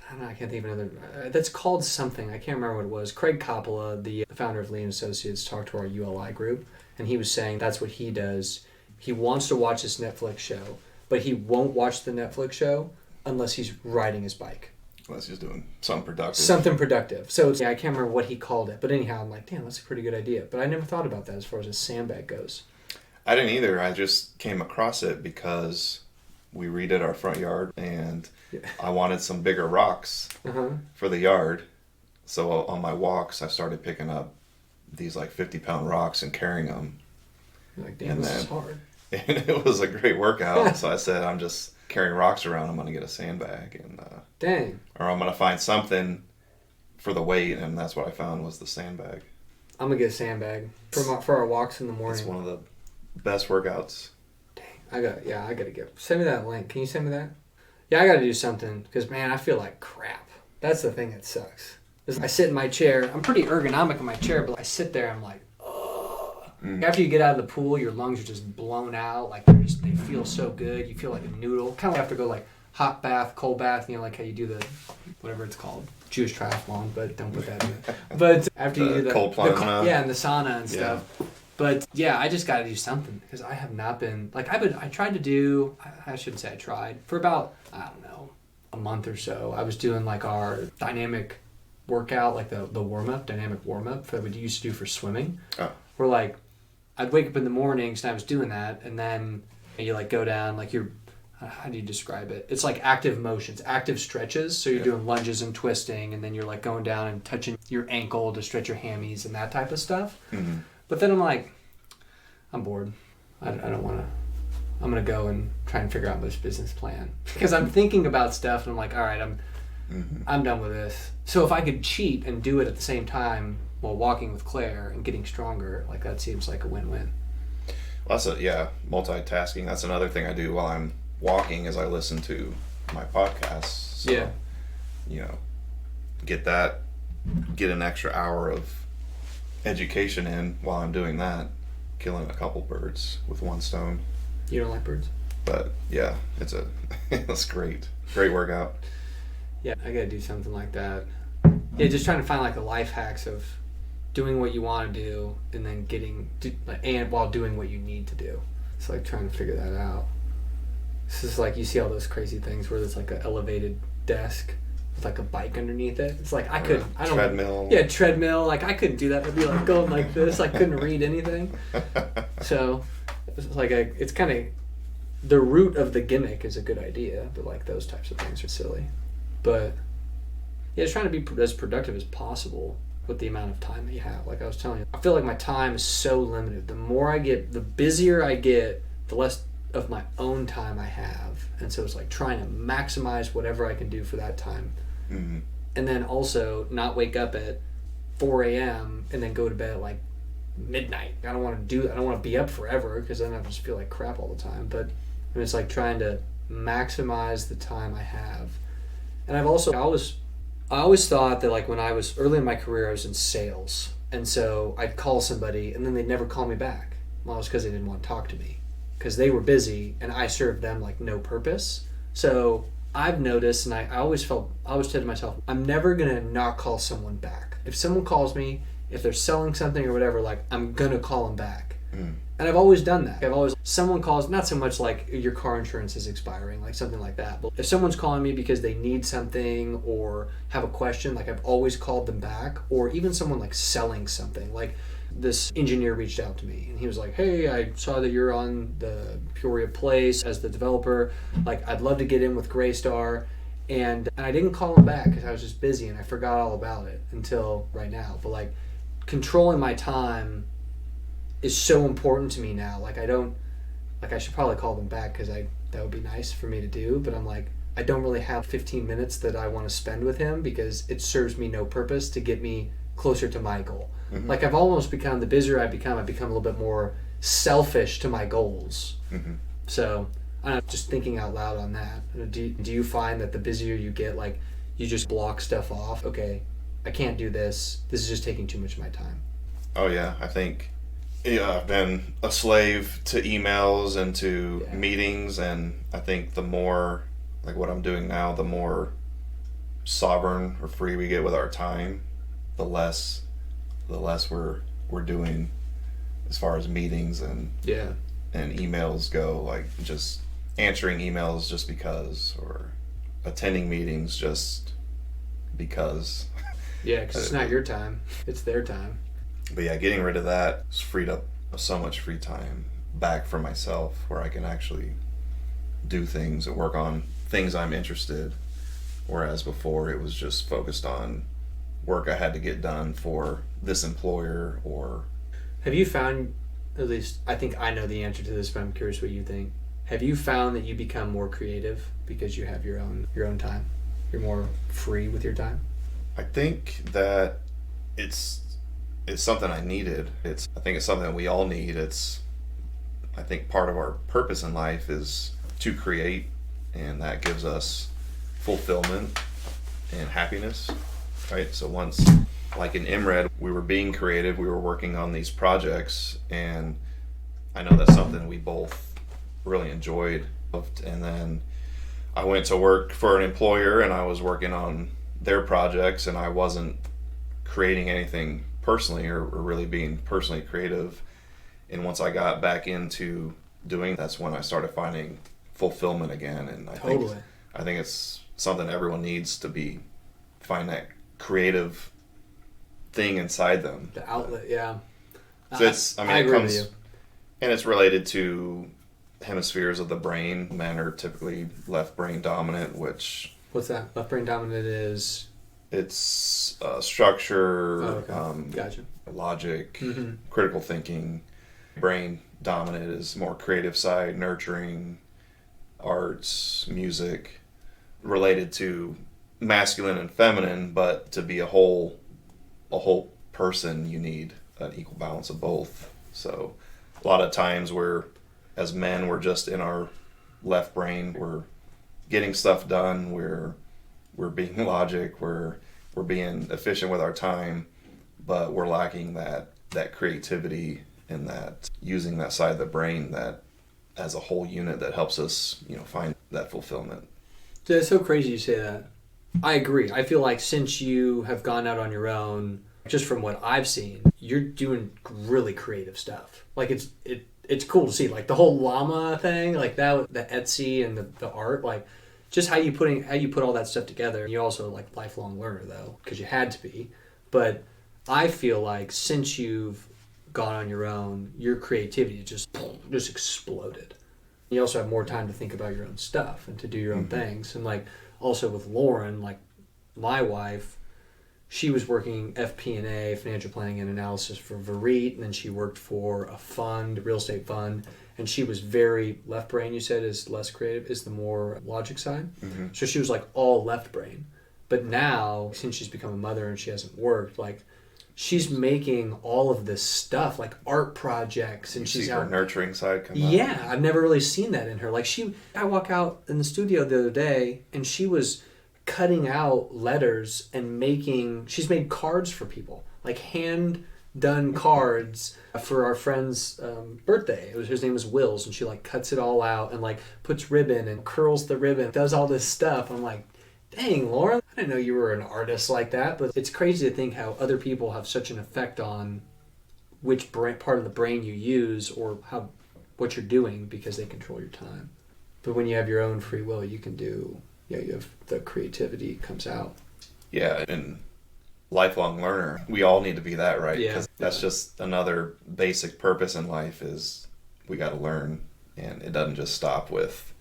S1: I don't know, I can't think of another, that's called something, I can't remember what it was. Craig Coppola, the founder of Lee & Associates, talked to our ULI group, and he was saying that's what he does. He wants to watch this Netflix show, but he won't watch the Netflix show unless he's riding his bike.
S2: Unless he's doing something productive.
S1: Something productive. So it's, I can't remember what he called it, but anyhow, I'm like, damn, that's a pretty good idea. But I never thought about that as far as a sandbag goes.
S2: I didn't either. I just came across it because we redid our front yard, and I wanted some bigger rocks for the yard. So on my walks, I started picking up these like 50-pound rocks and carrying them.
S1: You're like, damn, this is hard.
S2: And it was a great workout. So I said, I'm just carrying rocks around. I'm going to get a sandbag. And
S1: dang.
S2: Or I'm going to find something for the weight, and that's what I found was the sandbag.
S1: I'm going to get a sandbag for our walks in the morning.
S2: It's one of the best workouts.
S1: I got to get. Send me that link. Can you send me that? Yeah, I got to do something because, man, I feel like crap. That's the thing that sucks. I sit in my chair. I'm pretty ergonomic in my chair, but I sit there. I'm like, ugh. After you get out of the pool, your lungs are just blown out. Like they feel so good. You feel like a noodle. Kind of have to go like hot bath, cold bath. You know, like how you do the whatever it's called, Jewish triathlon. But don't put that in. But after you do the
S2: cold plunge,
S1: and the sauna and stuff. But yeah, I just got to do something because I have not been like I tried to do. I shouldn't say I tried for about a month or so. I was doing like our dynamic workout, like the dynamic warm up that we used to do for swimming. Oh. Where like I'd wake up in the mornings and I was doing that, and then you like go down like you're. How do you describe it? It's like active motions, active stretches. So you're doing lunges and twisting, and then you're like going down and touching your ankle to stretch your hammies and that type of stuff. Mm-hmm. But then I'm like, I'm bored. I don't want to. I'm going to go and try and figure out this business plan. Because I'm thinking about stuff and I'm like, all right, I'm done with this. So if I could cheat and do it at the same time while walking with Claire and getting stronger, like that seems like a win-win.
S2: Well, multitasking. That's another thing I do while I'm walking is I listen to my podcasts. So, get an extra hour of education in while I'm doing that, killing a couple birds with one stone.
S1: You don't like birds?
S2: But yeah, it's great workout.
S1: Yeah, I gotta do something like that. Yeah, just trying to find like the life hacks of doing what you want to do and then and while doing what you need to do. It's like trying to figure that out. This is like you see all those crazy things where there's like an elevated desk with like a bike underneath it. It's like I don't
S2: treadmill.
S1: Yeah, treadmill. Like I couldn't do that. I'd be like going like this. I couldn't read anything. So it's like it's kind of the root of the gimmick is a good idea, but like those types of things are silly. But yeah, just trying to be as productive as possible with the amount of time that you have. Like I was telling you, I feel like my time is so limited. The busier I get, the less of my own time I have. And so it's like trying to maximize whatever I can do for that time. Mm-hmm. And then also not wake up at 4 a.m. and then go to bed at like midnight. I don't want to be up forever because then I just feel like crap all the time. But it's like trying to maximize the time I have. And I always thought that like when I was early in my career, I was in sales. And so I'd call somebody and then they'd never call me back. Well, it was because they didn't want to talk to me. Because they were busy and I served them like no purpose. So I've noticed, and I always said to myself, I'm never going to not call someone back. If someone calls me, if they're selling something or whatever, like I'm going to call them back. Mm. And I've always done that. Someone calls, not so much like your car insurance is expiring, like something like that. But if someone's calling me because they need something or have a question, like I've always called them back. Or even someone like selling something, like this engineer reached out to me and he was like, hey, I saw that you're on the Peoria Place as the developer. Like, I'd love to get in with Graystar. And I didn't call him back because I was just busy and I forgot all about it until right now. But like controlling my time is so important to me now. Like, I should probably call them back because that would be nice for me to do, but I'm like, I don't really have 15 minutes that I want to spend with him because it serves me no purpose to get me closer to my goal. Mm-hmm. Like, I've almost become, the busier I've become a little bit more selfish to my goals. Mm-hmm. So, I'm just thinking out loud on that. Do you find that the busier you get, like, you just block stuff off? Okay, I can't do this. This is just taking too much of my time.
S2: Oh, yeah. I think I've been a slave to emails and to meetings, and I think the more, like what I'm doing now, the more sovereign or free we get with our time, the less we're doing as far as meetings and emails go, like just answering emails just because, or attending meetings just because.
S1: Yeah, because it's not your time, it's their time.
S2: But yeah, getting rid of that has freed up so much free time back for myself where I can actually do things and work on things I'm interested, whereas before it was just focused on work I had to get done for this employer. Or
S1: have you found, at least I think I know the answer to this, but I'm curious what you think. Have you found that you become more creative because you have your own time? You're more free with your time?
S2: I think that it's something I needed. I think it's something that we all need. I think part of our purpose in life is to create, and that gives us fulfillment and happiness, right? So once, like in MRED, we were being creative, we were working on these projects, and I know that's something we both really enjoyed. And then I went to work for an employer, and I was working on their projects, and I wasn't creating anything personally or really being personally creative. And once I got back into doing, that's when I started finding fulfillment again. And I think it's something everyone needs to find that creative thing inside them.
S1: The outlet, yeah.
S2: So I agree with you. And it's related to hemispheres of the brain. Men are typically left brain dominant, which...
S1: What's that? Left brain dominant is...
S2: It's structure,
S1: Gotcha.
S2: Logic, critical thinking. Brain dominant is more creative side, nurturing, arts, music, related to masculine and feminine, but to be a whole person, you need an equal balance of both. So a lot of times as men, we're just in our left brain, we're getting stuff done, we're being logic, we're being efficient with our time, but we're lacking that creativity and that using that side of the brain that as a whole unit that helps us, find that fulfillment.
S1: So it's so crazy you say that. I agree. I feel like since you have gone out on your own, just from what I've seen, you're doing really creative stuff. Like it's cool to see, like the whole llama thing, like that, the Etsy and the art, like just how you put all that stuff together. You're also like lifelong learner though, because you had to be. But I feel like since you've gone on your own, your creativity just exploded. You also have more time to think about your own stuff and to do your own things. And like also with Lauren, like my wife, she was working FP&A, financial planning and analysis for Verit, and then she worked for a fund, real estate fund, and she was very left brain, you said, is less creative, is the more logic side. Mm-hmm. So she was like all left brain. But now, since she's become a mother and she hasn't worked, like she's making all of this stuff, like art projects, and she's
S2: her nurturing side come out.
S1: Yeah, I've never really seen that in her. Like I walk out in the studio the other day, and she was cutting out letters and she's made cards for people, like hand done cards for our friend's birthday. His name was Will's, and she like cuts it all out and like puts ribbon and curls the ribbon, does all this stuff. I'm like, dang, Lauren, I didn't know you were an artist like that. But it's crazy to think how other people have such an effect on which part of the brain you use or what you're doing because they control your time. But when you have your own free will, you can do, you have the creativity comes out.
S2: Yeah, and lifelong learner, we all need to be that, right?
S1: Yeah.
S2: Because that's just another basic purpose in life is we got to learn, and it doesn't just stop with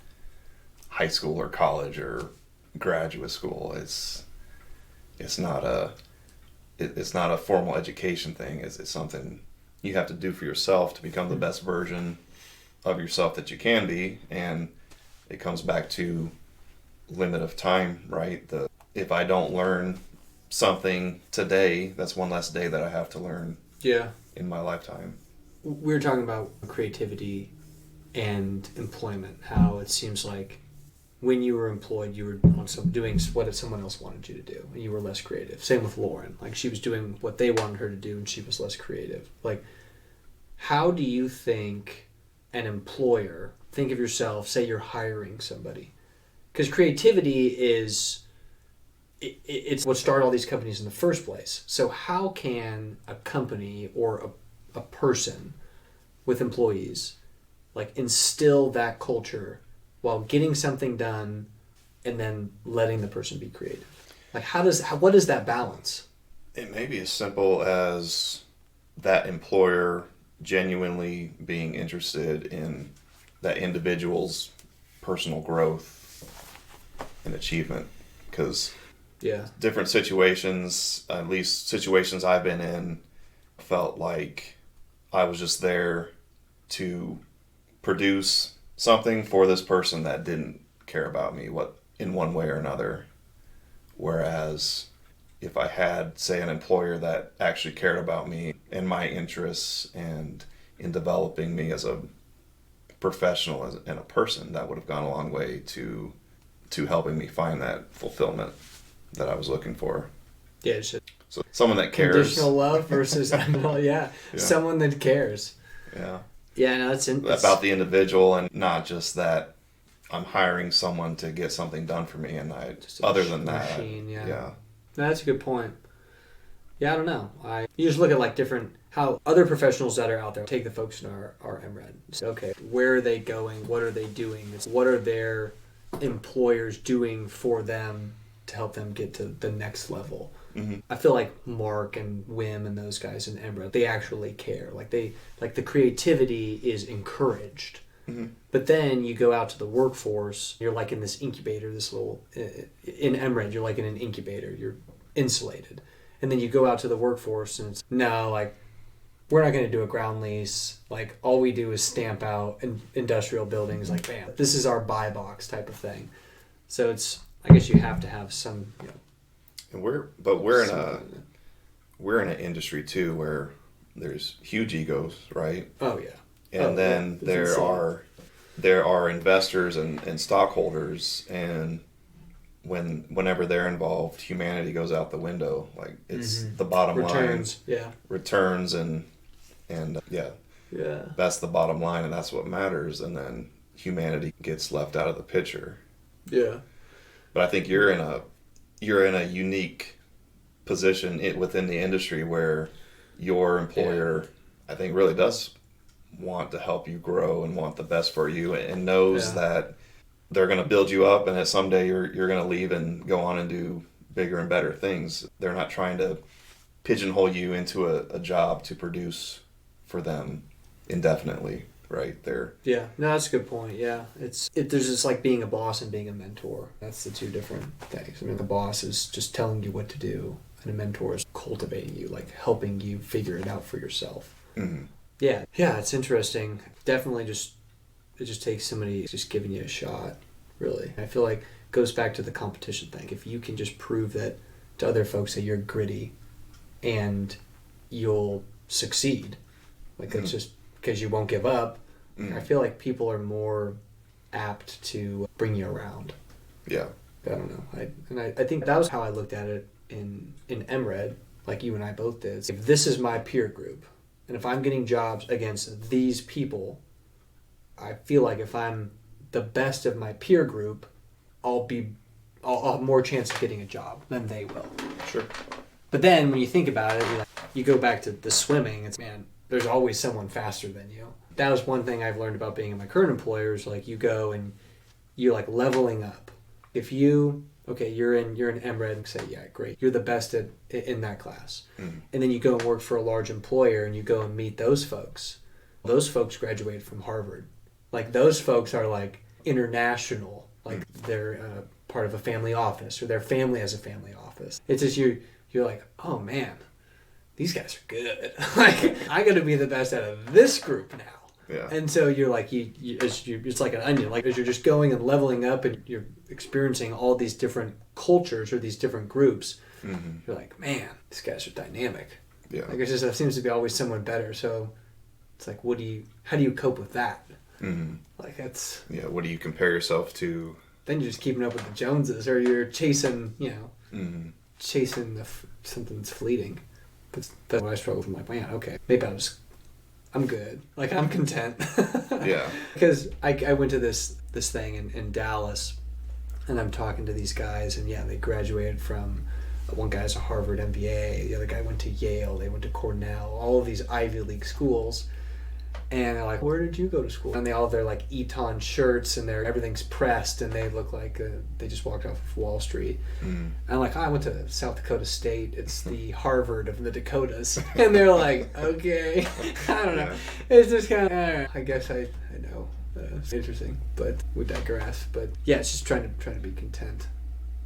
S2: high school or college or graduate school. It's not a formal education thing. It's something you have to do for yourself to become the best version of yourself that you can be. And it comes back to limit of time, right? If I don't learn something today, that's one less day that I have to learn in my lifetime.
S1: We were talking about creativity and employment, how it seems like when you were employed, you were on doing what someone else wanted you to do, and you were less creative. Same with Lauren. Like, she was doing what they wanted her to do, and she was less creative. Like, how do you think an employer, think of yourself, say you're hiring somebody, because creativity is it's what started all these companies in the first place. So how can a company or a person with employees like instill that culture while getting something done and then letting the person be creative? Like, what is that balance?
S2: It may be as simple as that employer genuinely being interested in that individual's personal growth and achievement. Because different situations, at least situations I've been in, felt like I was just there to produce something for this person that didn't care about me in one way or another. Whereas if I had, say, an employer that actually cared about me and my interests and in developing me as a professional and a person, that would have gone a long way to helping me find that fulfillment that I was looking for.
S1: Yeah,
S2: so someone that cares.
S1: Conditional love versus someone that cares.
S2: Yeah.
S1: Yeah, no, it's
S2: about the individual and not just that I'm hiring someone to get something done for me, and other than that,
S1: yeah.
S2: No,
S1: that's a good point. Yeah, I don't know. You just look at like how other professionals that are out there take the folks in our MRED. So, okay, where are they going? What are they doing? What are their employers doing for them to help them get to the next level? Mm-hmm. I feel like Mark and Wim and those guys in MRED, they actually care. Like the creativity is encouraged. Mm-hmm. But then you go out to the workforce, you're like in this incubator, in MRED, you're like in an incubator, you're insulated. And then you go out to the workforce and it's, no, like, we're not going to do a ground lease. Like, all we do is stamp out industrial buildings, like, bam, this is our buy box type of thing. So I guess you have to have some,
S2: And we're in an industry too where there's huge egos, right?
S1: Oh yeah.
S2: And then there are investors and stockholders, and whenever they're involved, humanity goes out the window. Like, it's the bottom
S1: returns,
S2: line. Returns and that's the bottom line, and that's what matters. And then humanity gets left out of the picture.
S1: Yeah.
S2: But I think you're in a unique position within the industry where your employer, I think, really does want to help you grow and want the best for you, and knows that they're going to build you up, and that someday you're going to leave and go on and do bigger and better things. They're not trying to pigeonhole you into a job to produce for them indefinitely, right?
S1: No, that's a good point. Yeah, there's just like being a boss and being a mentor. That's the two different things. I mean, the boss is just telling you what to do, and a mentor is cultivating you, like helping you figure it out for yourself. Mm-hmm. Yeah, it's interesting. Definitely, it just takes somebody just giving you a shot. Really, I feel like it goes back to the competition thing. If you can just prove that to other folks that you're gritty, and you'll succeed, like it's just because you won't give up. I feel like people are more apt to bring you around.
S2: Yeah.
S1: I don't know. I think that was how I looked at it in MRED, like you and I both did. If this is my peer group, and if I'm getting jobs against these people, I feel like if I'm the best of my peer group, I'll have more chance of getting a job than they will.
S2: Sure.
S1: But then when you think about it, you go back to the swimming, there's always someone faster than you. That was one thing I've learned about being in my current employer is like you go and you're like leveling up. If you're in MRED and say, yeah, great, you're the best in that class. Mm-hmm. And then you go and work for a large employer and you go and meet those folks. Those folks graduated from Harvard. Like, those folks are like international. Like, they're part of a family office, or their family has a family office. It's just you're like, oh man, these guys are good. Like, I got to be the best out of this group now.
S2: Yeah.
S1: And so you're like, it's like an onion. Like, as you're just going and leveling up and you're experiencing all these different cultures or these different groups, you're like, man, these guys are dynamic.
S2: Yeah.
S1: Like, it's just, there seems to be always someone better. So it's like, how do you cope with that? Like, that's...
S2: Yeah, what do you compare yourself to?
S1: Then you're just keeping up with the Joneses, or you're chasing, chasing something that's fleeting. That's what I struggle with. I'm like, man, okay, maybe I'm good. Like, I'm content.
S2: Yeah.
S1: Because I went to this thing in Dallas, and I'm talking to these guys, and yeah, they graduated from, one guy's a Harvard MBA, the other guy went to Yale, they went to Cornell, all of these Ivy League schools. And they're like, where did you go to school? And they all have their like Eton shirts, and everything's pressed, and they look like they just walked off of Wall Street. And I'm like, I went to South Dakota State. It's the Harvard of the Dakotas. And they're like, okay. I don't know.
S2: Yeah.
S1: It's just kind of, I guess I know. It's interesting, but we digress. But yeah, it's just trying to be content.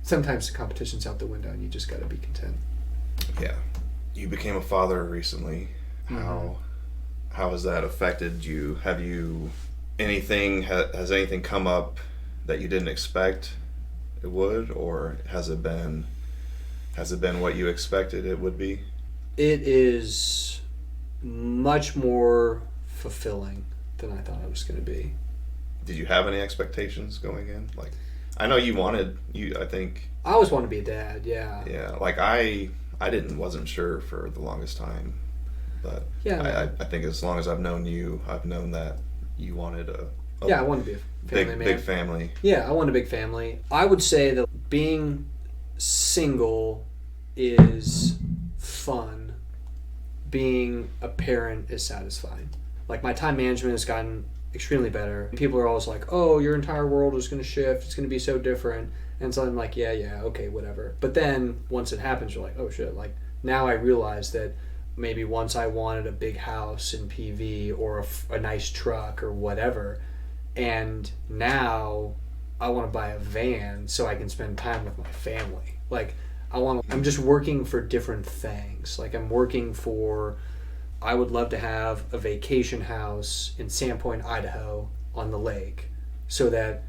S1: Sometimes the competition's out the window, and you just got to be content.
S2: Yeah. You became a father recently. How has that affected you? Have you has anything come up that you didn't expect it would, or has it been what you expected it would be?
S1: It is much more fulfilling than I thought it was going to be.
S2: Did you have any expectations going in? Like, I know I think
S1: I always wanted to be a dad. Yeah.
S2: Yeah, like I wasn't sure for the longest time. But
S1: yeah,
S2: I think as long as I've known you, I've known that you wanted
S1: I wanted to be a family man.
S2: Big family.
S1: Yeah, I want a big family. I would say that being single is fun. Being a parent is satisfying. Like, my time management has gotten extremely better. People are always like, oh, your entire world is going to shift. It's going to be so different. And so I'm like, yeah, okay, whatever. But then once it happens, you're like, oh shit. Like, now I realize that maybe once I wanted a big house in PV or a nice truck or whatever, and now I want to buy a van so I can spend time with my family. Like, I'm just working for different things. Like, I would love to have a vacation house in Sandpoint, Idaho on the lake, so that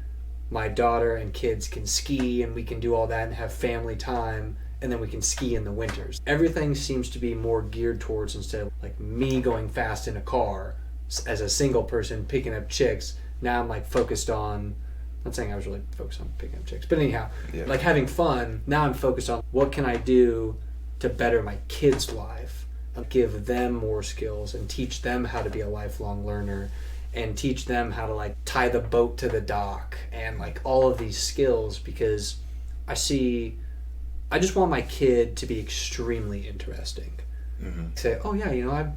S1: my daughter and kids can ski and we can do all that and have family time, and then we can ski in the winters. Everything seems to be more geared towards, instead of like me going fast in a car as a single person picking up chicks, now I'm like focused on, not saying I was really focused on picking up chicks, but anyhow, like having fun. Now I'm focused on what can I do to better my kids' life, and give them more skills and teach them how to be a lifelong learner, and teach them how to like tie the boat to the dock, and like all of these skills, because I just want my kid to be extremely interesting. Say, oh yeah,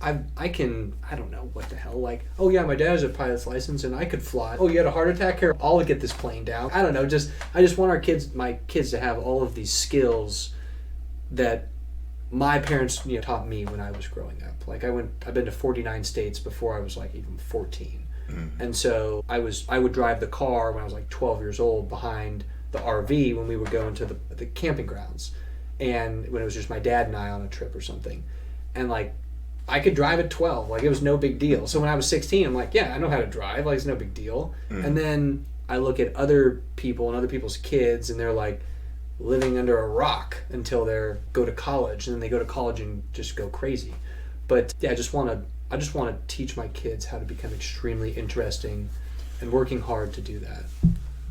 S1: I can, I don't know what the hell, like, oh yeah, my dad has a pilot's license and I could fly. Oh, you had a heart attack? Here, I'll get this plane down. I don't know, I just want my kids to have all of these skills that my parents taught me when I was growing up. Like, I've been to 49 states before I was like even 14. And so I would drive the car when I was like 12 years old behind the RV when we were going to the camping grounds, and when it was just my dad and I on a trip or something, and like I could drive at 12, like it was no big deal. So when I was 16, I'm like, yeah, I know how to drive, like it's no big deal. And then I look at other people and other people's kids, and they're like living under a rock until they go to college, and then they go to college and just go crazy. But yeah, I just want to teach my kids how to become extremely interesting, and working hard to do that.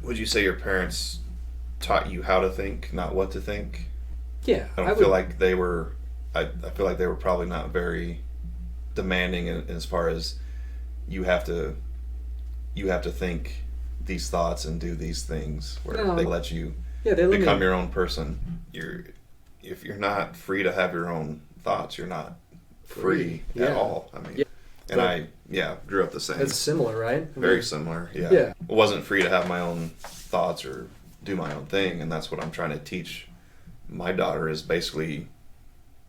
S2: Would you say your parents taught you how to think, not what to think?
S1: Yeah,
S2: I feel like they were. I feel like they were probably not very demanding as far as you have to think these thoughts and do these things, where they let you become your own person. If you're not free to have your own thoughts, you're not free at all. I mean, and I grew up the same.
S1: It's similar, right?
S2: Very similar. Yeah. I wasn't free to have my own thoughts or do my own thing, and that's what I'm trying to teach my daughter, is basically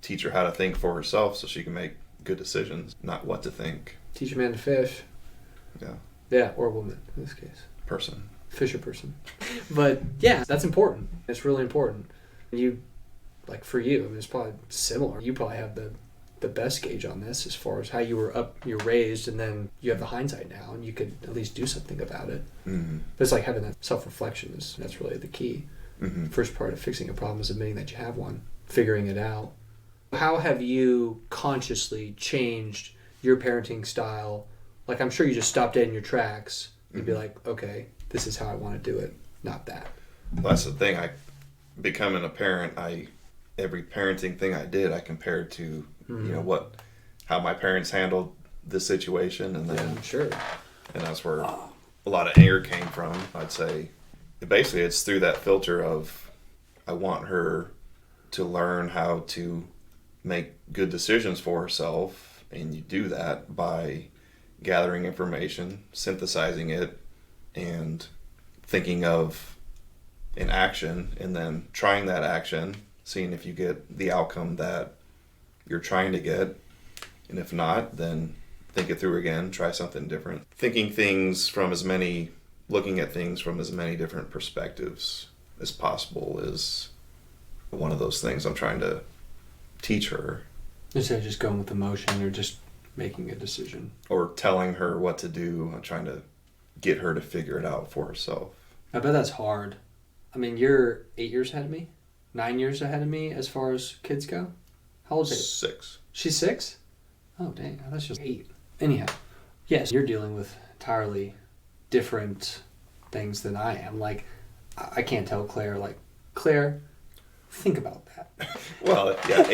S2: teach her how to think for herself so she can make good decisions, not what to think.
S1: Teach a man to fish. Yeah, or a woman in this case.
S2: Person.
S1: Fish or person. But yeah, that's important. It's really important. like for you, I mean, it's probably similar. You probably have the best gauge on this as far as how you're raised, and then you have the hindsight now, and you could at least do something about it.
S2: Mm-hmm.
S1: But it's like having that self-reflection that's really the key.
S2: Mm-hmm.
S1: First part of fixing a problem is admitting that you have one, figuring it out. How have you consciously changed your parenting style? Like, I'm sure you just stopped dead in your tracks and be like, okay, this is how I want to do it, not that.
S2: Well, that's the thing. Becoming a parent, every parenting thing I did, I compared to, how my parents handled the situation, and then
S1: I'm sure.
S2: And that's where a lot of anger came from. I'd say, basically, it's through that filter of, I want her to learn how to make good decisions for herself, and you do that by gathering information, synthesizing it, and thinking of an action, and then trying that action, seeing if you get the outcome that you're trying to get, and if not, then think it through again, try something different. Looking at things from as many different perspectives as possible is one of those things I'm trying to teach her.
S1: Instead of just going with emotion or just making a decision.
S2: Or telling her what to do. I'm trying to get her to figure it out for herself.
S1: I bet that's hard. I mean, you're 8 years ahead of me? 9 years ahead of me as far as kids go? How old is she?
S2: 6.
S1: She's 6? Oh, dang. I thought she was 8. Anyhow, yes, you're dealing with entirely different things than I am. Like, I can't tell Claire, like, Claire, think about that.
S2: Well, yeah,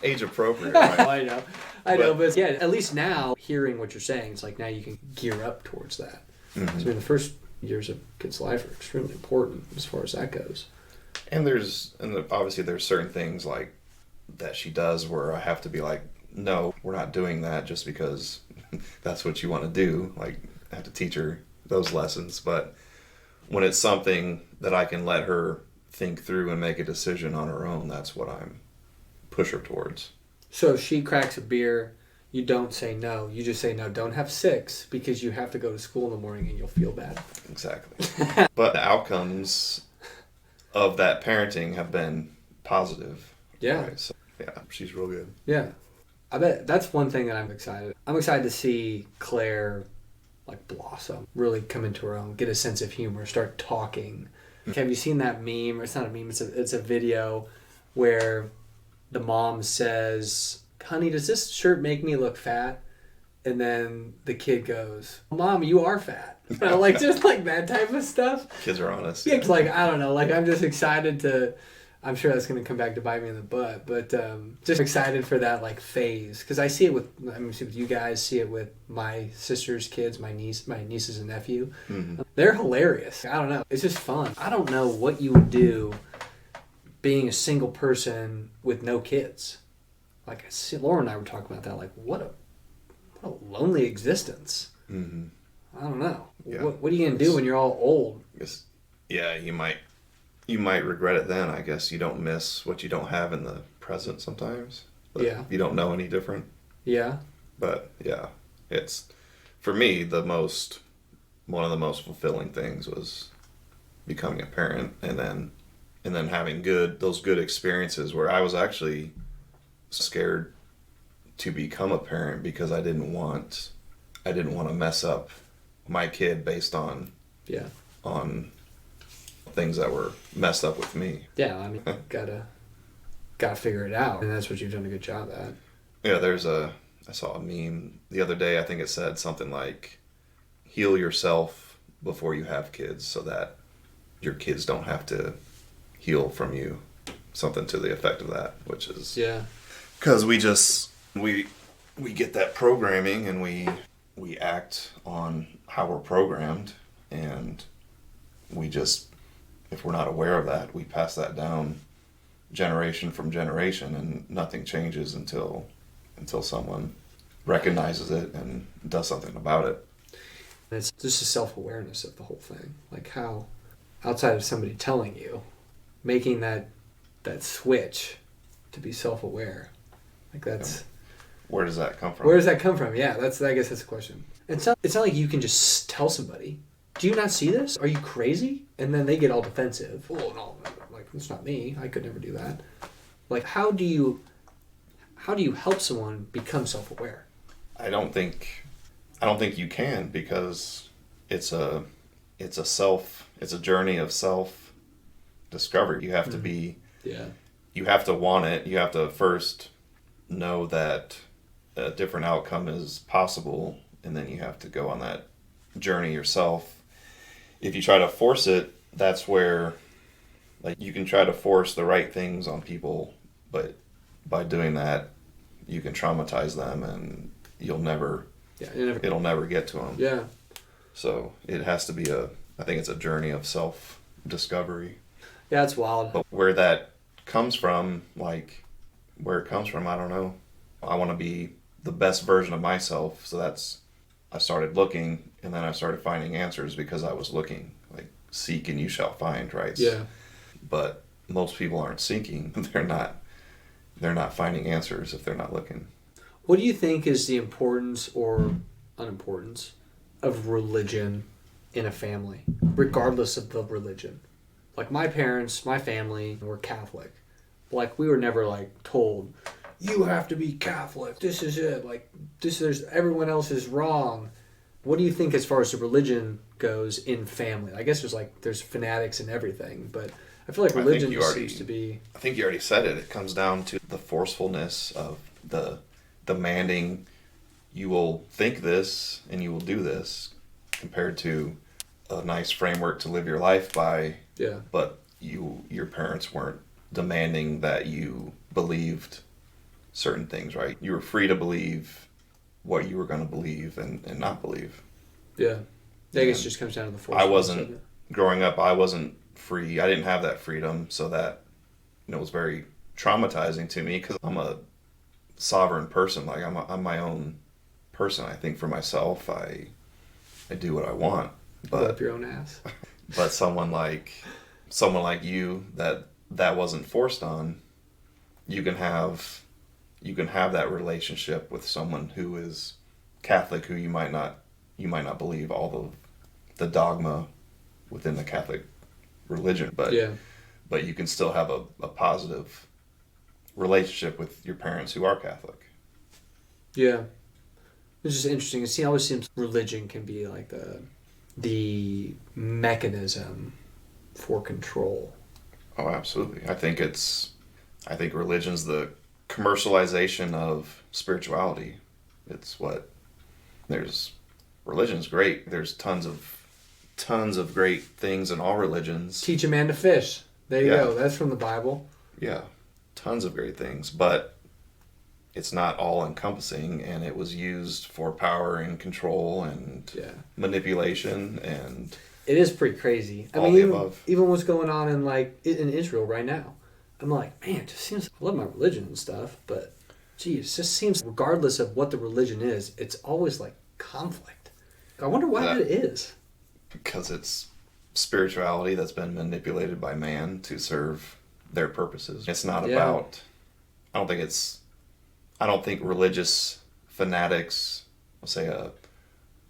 S2: age appropriate, right?
S1: I know, but yeah, at least now, hearing what you're saying, it's like now you can gear up towards that.
S2: Mm-hmm.
S1: 'Cause, I mean, the first years of kids' life are extremely important as far as that goes.
S2: And obviously there's certain things like that she does where I have to be like, no, we're not doing that just because that's what you want to do. Like, I have to teach her those lessons. But when it's something that I can let her think through and make a decision on her own, that's what I'm push her towards.
S1: So if she cracks a beer, you don't say no. You just say no, don't have 6 because you have to go to school in the morning and you'll feel bad.
S2: Exactly. But the outcomes of that parenting have been positive.
S1: Yeah.
S2: Right? So, yeah, she's real good.
S1: Yeah. I bet that's one thing that I'm excited. I'm excited to see Claire like blossom, really come into her own, get a sense of humor, start talking. Have you seen that meme? Or it's not a meme, it's a video where the mom says, honey, does this shirt make me look fat? And then the kid goes, Mom, you are fat. Like, just like that type of stuff.
S2: Kids are honest.
S1: Yeah, it's like, I don't know, like I'm just excited to, I'm sure that's going to come back to bite me in the butt, but just excited for that like phase. Because I see it with you guys, see it with my sister's kids, my nieces and nephew.
S2: Mm-hmm.
S1: They're hilarious. I don't know. It's just fun. I don't know what you would do being a single person with no kids. Like, Laura and I were talking about that. Like, what a lonely existence.
S2: Mm-hmm.
S1: I don't know.
S2: Yeah.
S1: What are you going to do when you're all old?
S2: Yeah, you might regret it then. I guess you don't miss what you don't have in the present sometimes. But
S1: Yeah.
S2: you don't know any different.
S1: Yeah.
S2: But yeah, it's, for me, one of the most fulfilling things was becoming a parent, and then having those good experiences where I was actually scared to become a parent because I didn't want to mess up my kid based on things that were messed up with me.
S1: Yeah, I mean, gotta figure it out, and that's what you've done a good job at.
S2: Yeah, I saw a meme the other day. I think it said something like, heal yourself before you have kids so that your kids don't have to heal from you. Something to the effect of that, which is...
S1: Yeah.
S2: Because we get that programming and we act on how we're programmed, and we just, if we're not aware of that, we pass that down generation from generation, and nothing changes until someone recognizes it and does something about it.
S1: And it's just a self-awareness of the whole thing. Like, how, outside of somebody telling you, making that switch to be self-aware. Like, that's...
S2: Where does that come from?
S1: Where does that come from? Yeah, I guess that's the question. It's not like you can just tell somebody, do you not see this? Are you crazy? And then they get all defensive. Oh, no, like, it's not me. I could never do that. Like, how do you help someone become self-aware?
S2: I don't think you can, because it's a journey of self discovery. You have to be, you have to want it. You have to first know that a different outcome is possible, and then you have to go on that journey yourself. If you try to force it, that's where, like, you can try to force the right things on people, but by doing that, you can traumatize them, and it'll never get to them.
S1: Yeah.
S2: So it has to be I think it's a journey of self-discovery.
S1: Yeah, it's wild.
S2: But where that comes from, I don't know. I want to be the best version of myself, so I started looking, and then I started finding answers because I was looking. Like, seek and you shall find, right?
S1: Yeah.
S2: But most people aren't seeking. They're not finding answers if they're not looking.
S1: What do you think is the importance or unimportance of religion in a family, regardless of the religion? Like, my parents, my family were Catholic. Like, we were never, like, told, you have to be Catholic. This is it. Like, everyone else is wrong. What do you think as far as the religion goes in family? I guess there's fanatics and everything, but I feel like religion seems to be...
S2: I think you already said it. It comes down to the forcefulness of the demanding, you will think this and you will do this, compared to a nice framework to live your life by.
S1: Yeah.
S2: But your parents weren't demanding that you believed certain things, right? You were free to believe what you were going to believe and not believe.
S1: Yeah. I guess it just comes down to the force.
S2: Growing up, I wasn't free. I didn't have that freedom, so that was very traumatizing to me, because I'm a sovereign person. Like, I'm my own person. I think for myself. I do what I want. But
S1: up your own ass.
S2: But someone like you, that wasn't forced on. You can have that relationship with someone who is Catholic, who you might not believe all of the dogma within the Catholic religion, but you can still have a positive relationship with your parents who are Catholic.
S1: Yeah. It's just interesting. It always seems religion can be like the mechanism for control.
S2: Oh, absolutely. I think religion's the commercialization of spirituality. Religion's great. There's tons of great things in all religions.
S1: Teach a man to fish. There you go. That's from the Bible.
S2: Yeah. Tons of great things, but it's not all encompassing, and it was used for power and control and manipulation, and
S1: it is pretty crazy. I mean, even what's going on in Israel right now. I'm like, man, it just seems, I love my religion and stuff, but geez, it just seems, regardless of what the religion is, it's always like conflict. I wonder why that is.
S2: Because it's spirituality that's been manipulated by man to serve their purposes. It's not about, I don't think religious fanatics, let's say a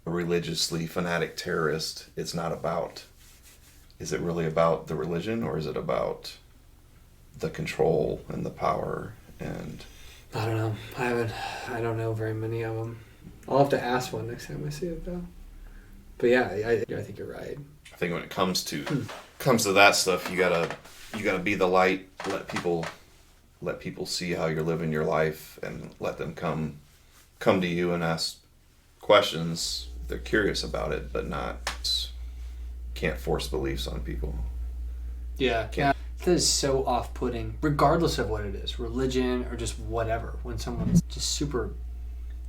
S2: religiously fanatic terrorist, it's not about, is it really about the religion, or is it about the control and the power? And
S1: I don't know. I don't know very many of them. I'll have to ask one next time I see it, though. But yeah, I think you're right.
S2: I think when it comes to that stuff, you gotta be the light. Let people see how you're living your life, and let them come to you and ask questions. They're curious about it, but can't force beliefs on people.
S1: Yeah. That is so off-putting, regardless of what it is, religion or just whatever, when someone's just super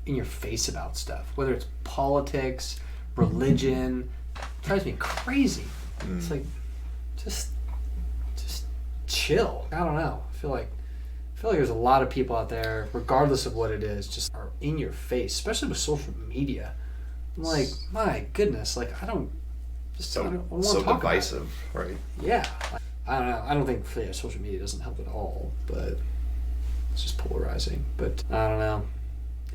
S1: in your face about stuff, whether it's politics, religion, it drives me crazy. It's like, just chill. I don't know. I feel like there's a lot of people out there, regardless of what it is, just are in your face, especially with social media. I'm like, my goodness, like, I don't want to talk
S2: divisive,
S1: about it.
S2: Right?
S1: Yeah. I don't know. I don't think social media doesn't help at all, but it's just polarizing. But I don't know.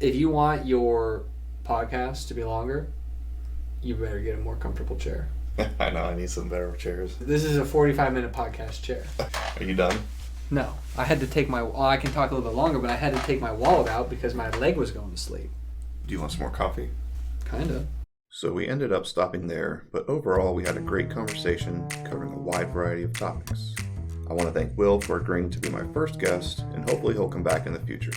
S1: If you want your podcast to be longer, you better get a more comfortable chair.
S2: I know. I need some better chairs.
S1: This is a 45-minute podcast chair.
S2: Are you done?
S1: No, I had to take my. Well, I can talk a little bit longer, but I had to take my wallet out because my leg was going to sleep.
S2: Do you want some more coffee?
S1: Kinda.
S2: So we ended up stopping there, but overall we had a great conversation covering a wide variety of topics. I want to thank Will for agreeing to be my first guest, and hopefully he'll come back in the future.